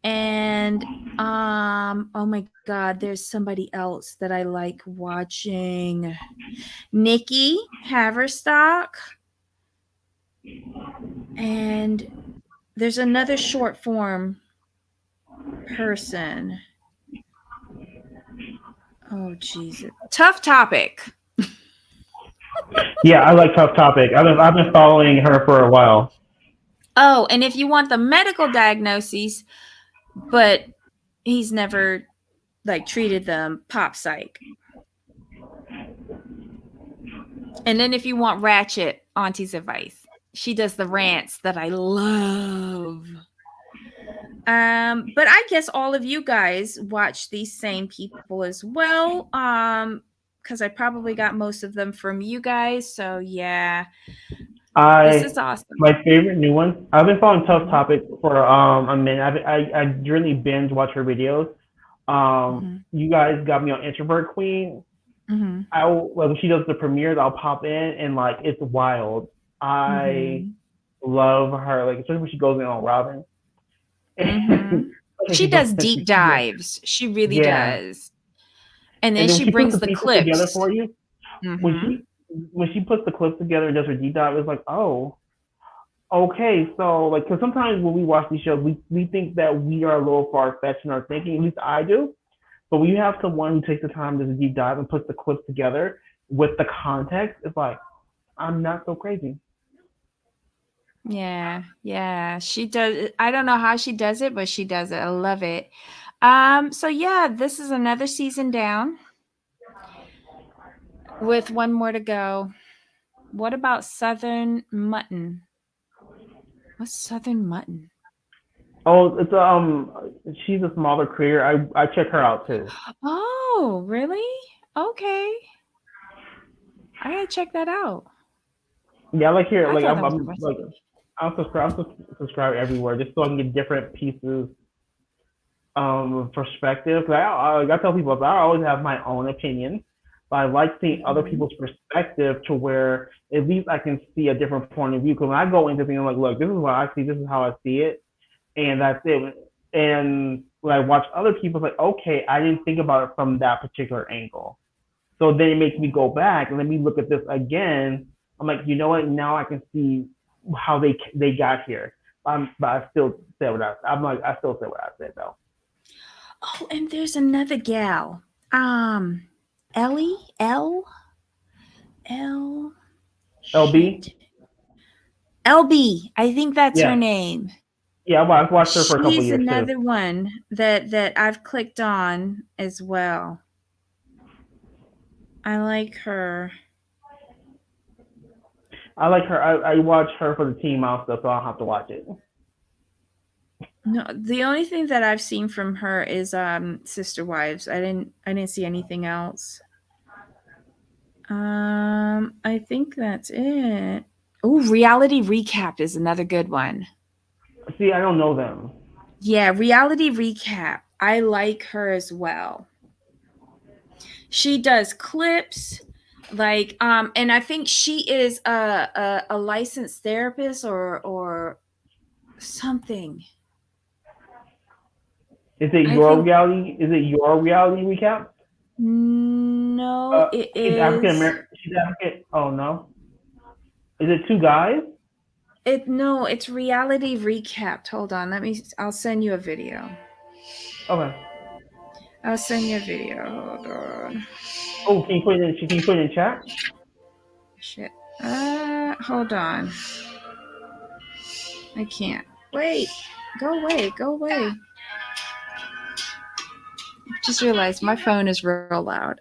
and oh my god, there's somebody else that I like watching. Nikki Haverstock, and there's another short form person. Oh Jesus, tough topic. Yeah, I like Tough Topic. I've been following her for a while. Oh, and if you want the medical diagnoses, but he's never like treated them, pop psych. And then if you want ratchet, Auntie's advice. She does the rants that I love. But I guess all of you guys watch these same people as well. Because I probably got most of them from you guys. So yeah, this I is awesome. My favorite new one. I've been following Tough Mm-hmm. Topic for a minute. I really binge watch her videos. Mm-hmm. You guys got me on Introvert Queen. Mm-hmm. When she does the premieres, I'll pop in and like it's wild. I Mm-hmm. love her, like especially when she goes in on Robin. Mm-hmm. Especially She she goes does in, deep dives. She really yeah. does. And then And then she when she puts brings the the pieces together clips. for you, when Mm-hmm. she puts the clips together and does her deep dive, it's like, oh, okay. So like, because sometimes when we watch these shows, we think that we are a little far fetched in our thinking. At least I do. But when you have someone who takes the time to do a deep dive and puts the clips together with the context, it's like I'm not so crazy. Yeah, yeah. She does. I don't know how she does it, but she does it. I love it. So yeah, this is another season down with one more to go. What about Southern Mutton? What's Southern Mutton? Oh, she's a smaller creator. I check her out too. Oh, really? Okay. I gotta check that out. Yeah, I like here. I Like thought that was a I'm like recipe. I'll subscribe everywhere just so I can get different pieces perspective. I tell people I always have my own opinion, but I like seeing other Mm-hmm. people's perspective to where at least I can see a different point of view. Because when I go into things, I'm like, look, this is what I see, this is how I see it, and that's it. And when I watch other people, it's like, okay, I didn't think about it from that particular angle. So then it makes me go back and let me look at this again. I'm like, you know what? Now I can see how they got here. But I still say what I'm like. I still say what I said though. Oh, and there's another gal. Um, Ellie L L LB, shit. LB, I think that's her yeah, name. yeah. I've watched her for a couple of She's years too. another one that I've clicked on as well. I like her. I like her. I watch her for the Team Mouse stuff, so I'll have to watch it. No, the only thing that I've seen from her is Sister Wives. I didn't see anything else. I think that's it. Oh, Reality Recap is another good one. See, I don't know them. Yeah, Reality Recap. I like her as well. She does clips, like, and I think she is a licensed therapist or something. I think Is it your reality recap? no, it She's African is. American. She's African. Oh no. Is it two guys? It no, it's reality recapped. Hold on, I'll send you a video. Okay. I'll send you a video. Hold on. Oh, can you put it in? Can you put it in chat? Shit. Hold on. I can't. Wait. Go away. Go away. Just realized my phone is real loud.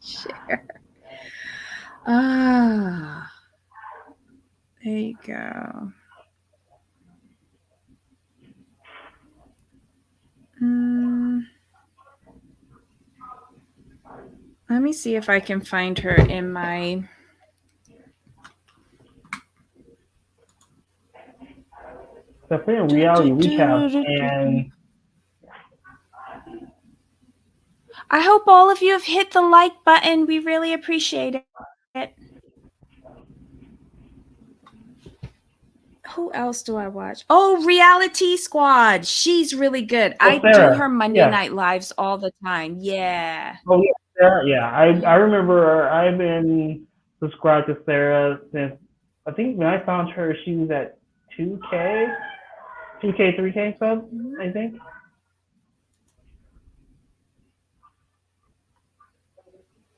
Share. Ah, there you go. Mm, let me see if I can find her in my. So put in reality recap and I hope all of you have hit the like button. We really appreciate it. Who else do I watch? Oh, Reality Squad. She's really good. oh I do Sarah. her Monday Yeah. night lives all the time. Yeah. Oh yeah, Sarah. Yeah. I remember I've been subscribed to Sarah since I think when I found her she was at 2K, 2K, 3K subs. I think.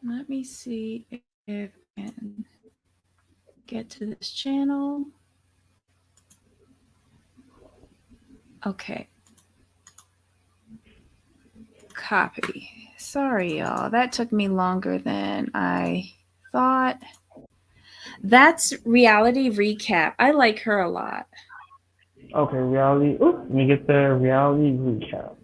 Let me see if I can get to this channel. Okay. Copy. Sorry, y'all. That took me longer than I thought. That's Reality Recap. I like her a lot. Okay, reality. Oops, let me get the reality recap.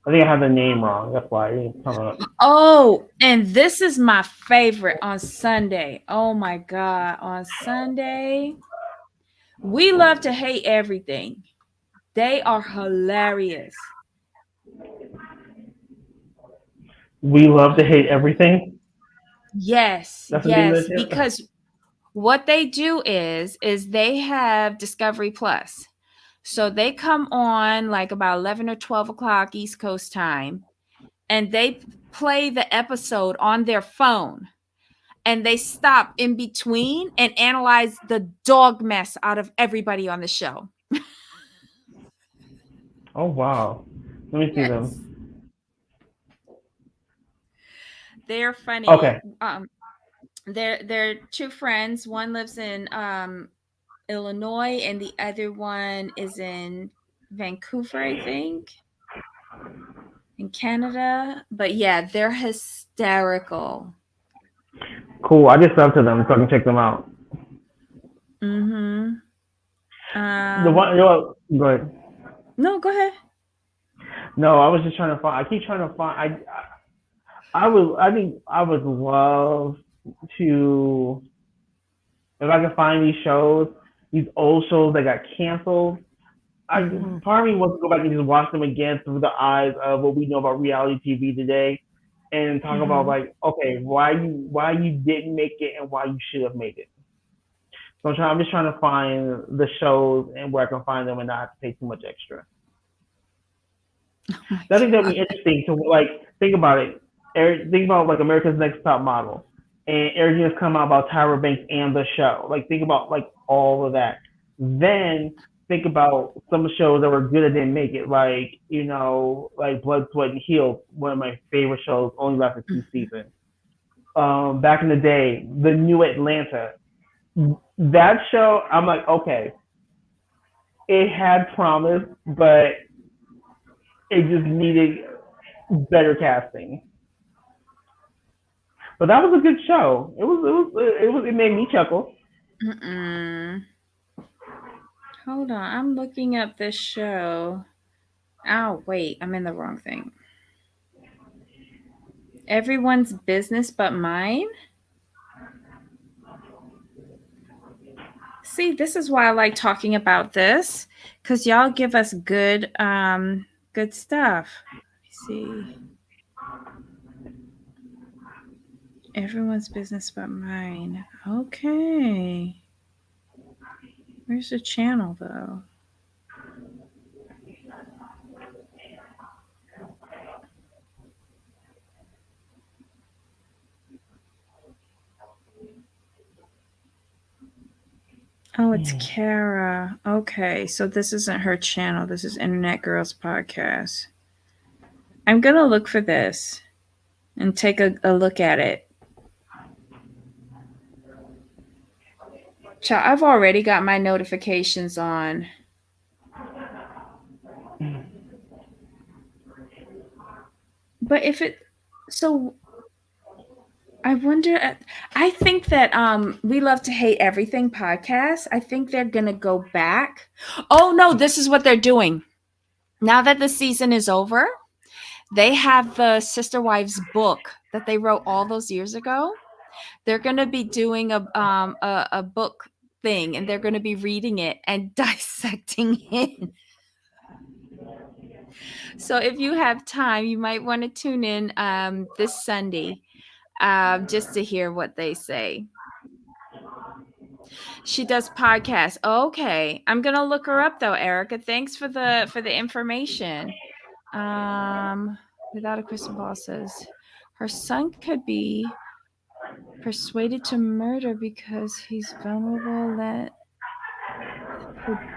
I think I have the name wrong. That's why it didn't come up. Oh, and this is my favorite on Sunday. Oh my God. On Sunday, we love to hate everything. They are hilarious. We love to hate everything. Yes, That's the name of yes, the show. because what they do is they have Discovery Plus. So they come on like about 11 or 12 o'clock East Coast time, and they play the episode on their phone, and they stop in between and analyze the dog mess out of everybody on the show. Oh wow. Let me see Yes. them. They're funny. Okay. They're two friends. One lives in Illinois, and the other one is in Vancouver, I think, in Canada. But yeah, they're hysterical. Cool. I just subbed to them so I can check them out. Mm-hmm. The one, you know what? Go ahead. No, go ahead. No, I was just trying to find. I keep trying to find. I think I would love to if I could find these shows, these old shows that got canceled. I Mm-hmm. Part of me wants to go back and just watch them again through the eyes of what we know about reality TV today, and talk about Mm-hmm. like, okay, why you didn't make it and why you should have made it. So I'm just trying to find the shows and where I can find them and not have to pay too much extra. Oh my I think that'd be God. interesting to like think about it. Think about like America's Next Top Model, and everything that's come out about Tyra Banks and the show. Like think about like all of that. Then think about some shows that were good that didn't make it, like like Blood, Sweat, and Heels, one of my favorite shows, only lasted 2 seasons. Back in the day, The New Atlanta, that show, I'm like, okay, it had promise, but it just needed better casting. But that was a good show. It made me chuckle. Mm-mm. Hold on. I'm looking up this show. Oh, wait. I'm in the wrong thing. Everyone's business but mine? See, this is why I like talking about this, because y'all give us good stuff. Let me see. Everyone's business but mine. Okay. Where's the channel though? Oh, it's Kara. Okay, so this isn't her channel. This is Internet Girls Podcast. I'm gonna look for this and take a look at it. I've already got my notifications on. But if it, so I wonder. I think that we love to hate everything podcast. I think they're gonna go back. Oh no, this is what they're doing. Now that the season is over, they have the Sister Wives book that they wrote all those years ago. They're gonna be doing a book thing, and they're gonna be reading it and dissecting it. So if you have time, you might want to tune in this Sunday just to hear what they say. She does podcasts. Okay, I'm gonna look her up though, Erica. Thanks for the information. Without a crystal ball says her son could be persuaded to murder because he's vulnerable. Let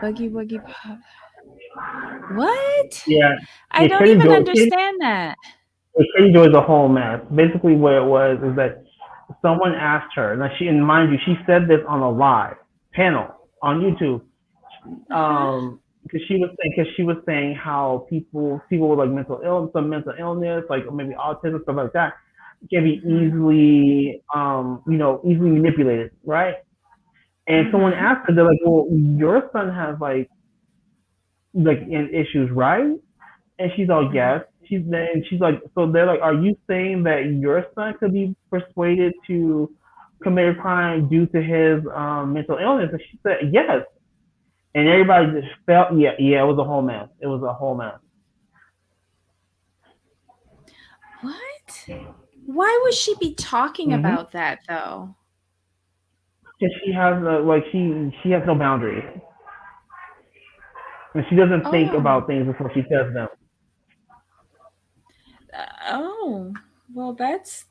buggy wuggy pop. What? Yeah, I yeah. don't even understand that. Katie Joy is a whole mess. Basically, what it was is that someone asked her. Now, and mind you, she said this on a live panel on YouTube. Uh-huh. Because she was saying how people with like some mental illness, like maybe autism, stuff like that, can be Mhm. easily, easily manipulated, right? And someone Mhm. asked her, they're like, well, your son has like issues, right? And she's all Mhm. yes. She's like, so they're like, are you saying that your son could be persuaded to commit a crime due to his mental illness? And she said yes. And everybody just felt, yeah, yeah, it was a whole mess. It was a whole mess. What? Why would she be talking Mm-hmm. about that though? Because she has she has no boundaries, and she doesn't think Oh. about things before she says them. Oh. Well, that's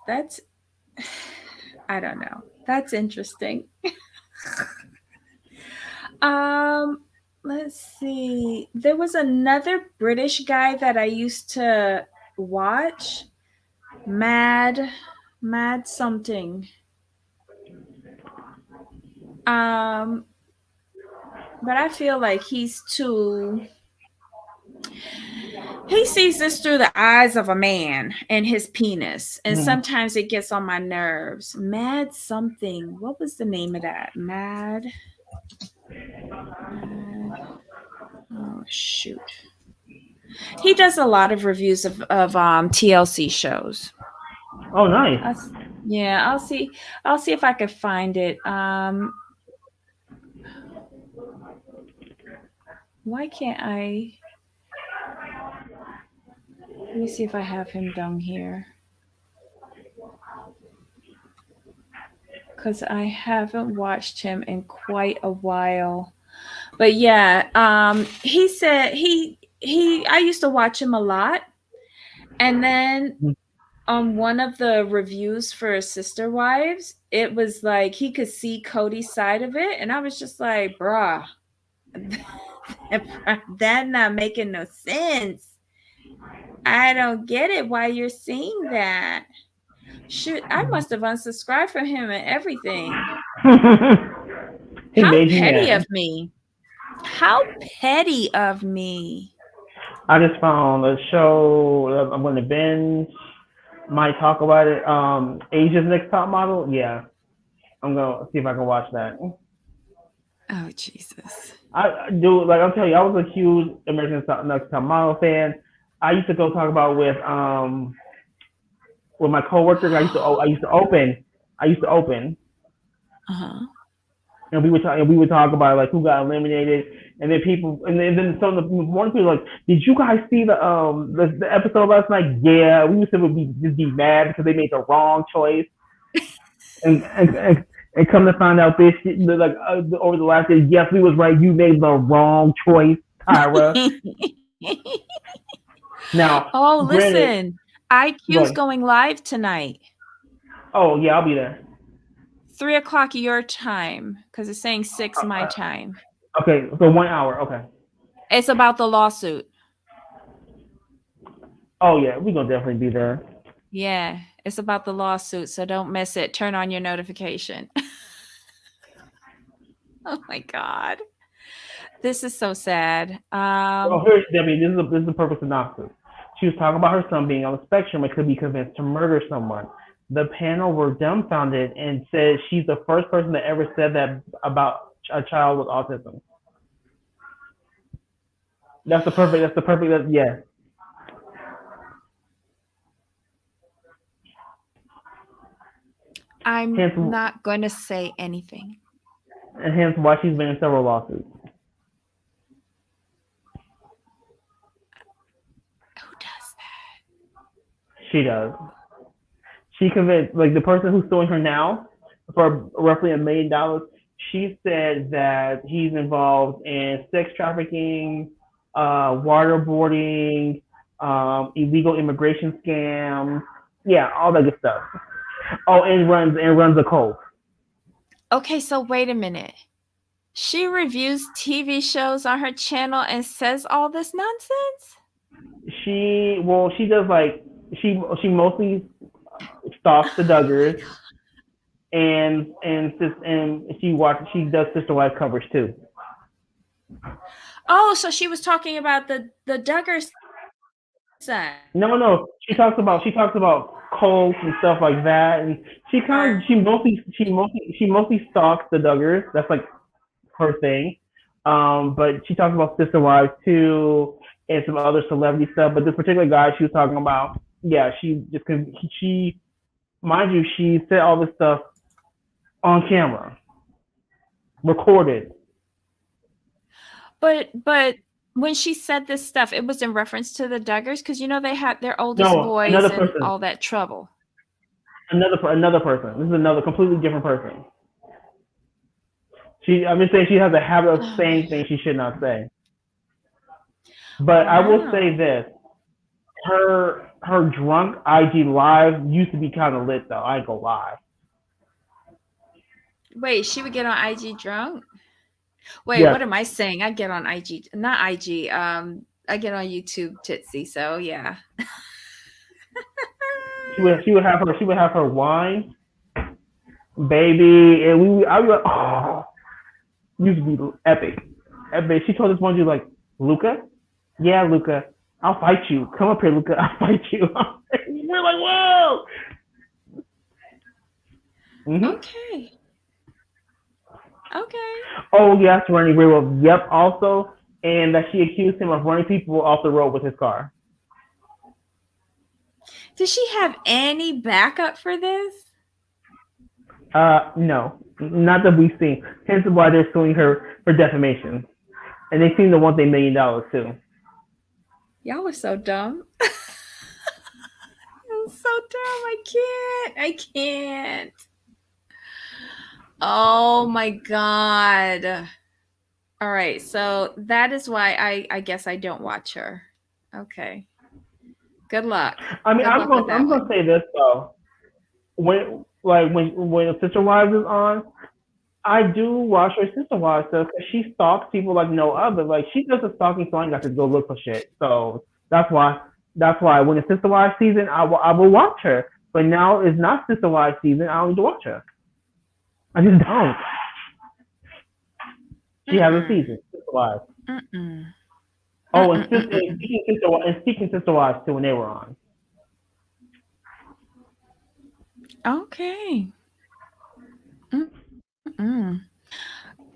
I don't know. That's interesting. Um, let's see. There was another British guy that I used to watch. Mad, Mad something. Um, but I feel like he's too. He sees this through the eyes of a man and his penis, and Mm-hmm. sometimes it gets on my nerves. Mad something. What was the name of that? Mad, Mad. Oh shoot. He does a lot of reviews of TLC shows. Oh, nice. I'll, yeah, I'll see if I can find it. Why can't I? Let me see if I have him down here. Because I haven't watched him in quite a while. But yeah, he said he I used to watch him a lot, and then on one of the reviews for Sister Wives, it was like he could see Cody's side of it, and I was just like, bruh, that not making no sense. I don't get it why you're seeing that. Shoot, I must have unsubscribed from him and everything. He How made you petty mad. of me. How petty of me. I just found a show I'm going to binge. Might talk about it. Asia's Next Top Model. Yeah, I'm gonna see if I can watch that. Oh, Jesus. I do like I'll tell you, I was a huge Next Top Model fan. I used to go talk about with my coworkers. I used to open, Uh-huh. and we would talk about like who got eliminated, and then then some of the one people like, did you guys see the episode last night? Yeah, we used to just be mad because they made the wrong choice. And come to find out, this like over the last year, yes, we was right. You made the wrong choice, Tyra. Now, Oh, granted, listen. IQ's going. going live tonight. Oh yeah, I'll be there. 3 o'clock your time, because it's saying six my Uh, time. okay, so 1 hour. Okay. It's about the lawsuit. Oh yeah, we gonna definitely be there. Yeah, it's about the lawsuit, so don't miss it. Turn on your notification. Oh my god. This is so sad. Well, here's Debbie. This is the perfect synopsis. She was talking about her son being on the spectrum and could be convinced to murder someone. The panel were dumbfounded and said she's the first person that ever said that about a child with autism. That's the perfect. That's the perfect. Yeah. I'm Hence, not going to say anything. and hence why she's been in several lawsuits. Who does that? She does. She convinced like the person who's suing her now for roughly $1 million. She said that he's involved in sex trafficking, waterboarding, illegal immigration scams. Yeah, all that good stuff. Oh, and runs a cult. Okay, so wait a minute. She reviews TV shows on her channel and says all this nonsense? She does like she mostly stalks the Oh Duggars and she does Sister Wives coverage too. Oh, so she was talking about the Duggar son. No. She talks about cults and stuff like that, and Or she mostly stalks the Duggars. That's like her thing. But she talks about Sister Wives too, and some other celebrity stuff. But this particular guy she was talking about, yeah, she mind you, she said all this stuff on camera, recorded. but when she said this stuff, it was in reference to the Duggars because they had their oldest No, boys another and person, all that trouble. another person. This is another completely different person. I'm just saying she has a habit of Oh my saying things she should not say. But I will say wow. this: her drunk IG live used to be kind of lit though. I ain't gonna lie. Wait, she would get on IG drunk? Wait, Yes, what am I saying? I get on IG, not IG. I get on YouTube Titsy. So yeah. she would have her wine, baby, and I was like, oh, used to be epic, epic. She told this one dude like, Luca, yeah, Luca, I'll fight you. Come up here, Luca, I'll fight you. We're like, whoa. Mm-hmm. Okay. Okay. Oh yes, running railroad. Yep. Also, and that she accused him of running people off the road with his car. Does she have any backup for this? No, not that we've seen. Hence why they're suing her for defamation, and they seem to want their $1 million too. Y'all are so dumb. I'm so dumb. I can't. I can't. Oh my god. All right. So that is why I guess I don't watch her. Okay. Good luck. I mean, Good I'm luck with gonna that I'm gonna one. say this though. When Sister Wives is on, I do watch her Sister Wives stuff because she stalks people like no other. Like she does the stalking, so I ain't got to go look for shit. So that's why when it's Sister Wives season, I will watch her. But now it's not Sister Wives season. I don't need to watch her. I just don't. She has a Mm-mm. season, Sister Wives. Mm-mm. Oh, and, Mm-mm. Mm-mm. speaking Sister Wives too when they were on. Okay. Mm-mm.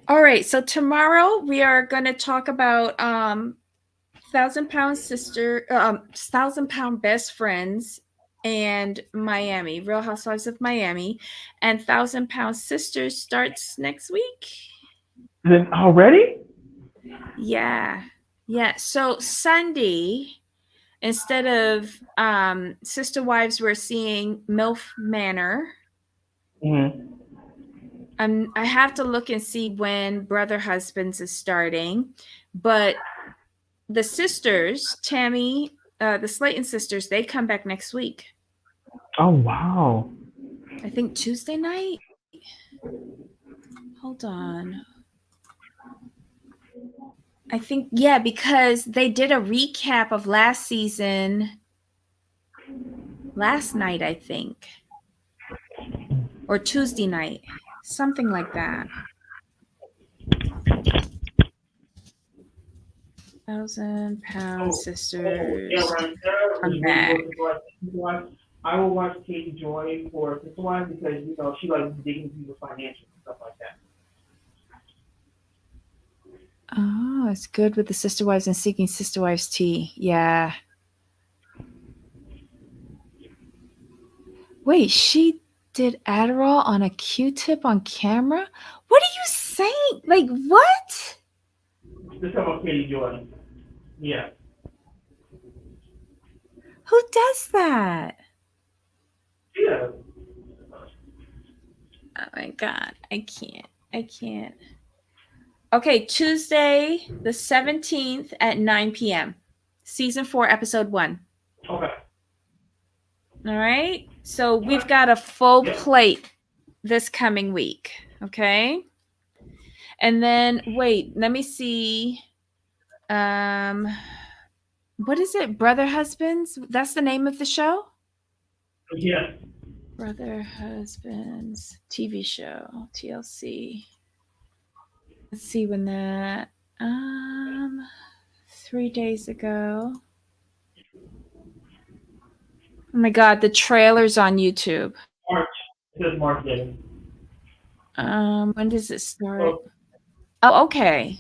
All right. So tomorrow we are going to talk about 1,000 Pound Sister, 1,000 Pound Best Friends, and Miami, Real Housewives of Miami, and 1,000 Pound Sisters starts next week. Then already? Yeah, yeah. So Sunday, instead of Sister Wives, we're seeing MILF Manor, Mm-hmm. I have to look and see when Brother Husbands is starting, but the sisters, Tammy, the Slayton sisters, they come back next week. Oh wow. I think Tuesday night. Hold on. I think yeah, because they did a recap of last season last night, I think, or Tuesday night, something like that. 1,000 Pound Oh, yeah, Sisters right. Sarah come is really back. looking for like Sister Wives. I will watch Katie Joy for Sister Wives because she likes digging into the financials and stuff like that. Oh, it's good with the Sister Wives and Seeking Sister Wives tea. Yeah. Wait, she did Adderall on a Q-tip on camera? What are you saying? Like what? This time about Katie Joy. Yeah. Who does that? Yeah. Oh my god, I can't. I can't. Okay, Tuesday the 17th at 9 p.m. Season 4, episode 1. Okay. All right. So we've Okay. got a full Yep. plate this coming week. Okay. And then wait, let me see. Um what is it? Brother Husbands? That's the name of the show? Yeah. Brother Husbands TV show, TLC. Let's see when that 3 days ago. Oh my god, the trailer's on YouTube. March. It says March 7th. When does it start? So Oh, okay.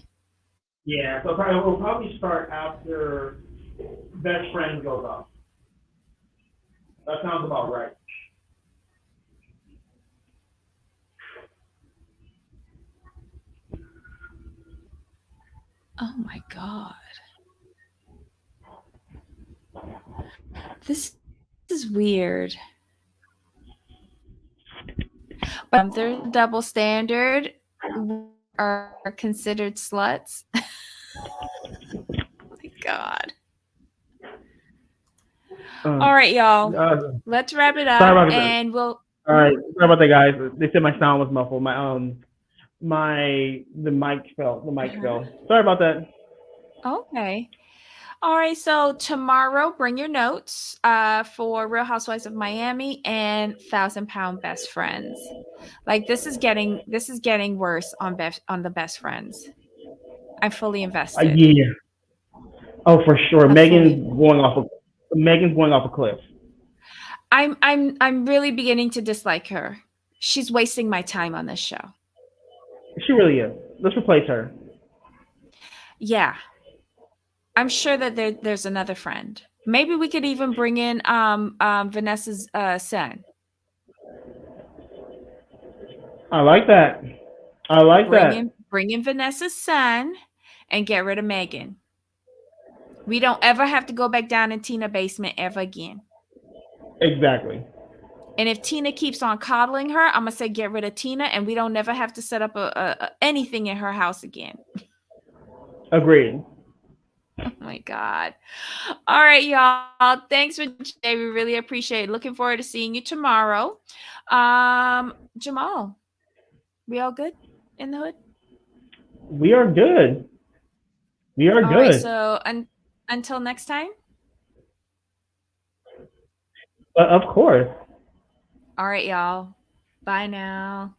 yeah. So probably we'll probably start after Best Friends goes off. That sounds about right. Oh my god. This is weird. There's a double standard are considered sluts. Oh my god. Uh, All right, y'all. uh, Let's wrap it sorry up about that. and we'll All right. Sorry about that, guys. They said my sound was muffled. The mic fell. The mic uh-huh. fell. Sorry about that. Okay. All right, so tomorrow bring your notes for Real Housewives of Miami and 1,000 Pound Best Friends. Like this is getting worse on the Best Friends. I'm fully A invested. year. Oh, for sure. I'm fully Megan's going off a cliff. I'm really beginning to dislike her. She's wasting my time on this show. She really is. Let's replace her. Yeah, I'm sure that there's another friend. Maybe we could even bring in Vanessa's son. I like that. I like that. Bring in Vanessa's son and get rid of Megan. We don't ever have to go back down in Tina basement ever again. Exactly. And if Tina keeps on coddling her, I'm gonna say get rid of Tina, and we don't never have to set up anything in her house again. Agreed. Oh my god! All right, y'all. Thanks for today. We really appreciate it. Looking forward to seeing you tomorrow. Jamal, we all good in the hood? We are good. We are All right. good. So until next time. Of course. All right, y'all. Bye now.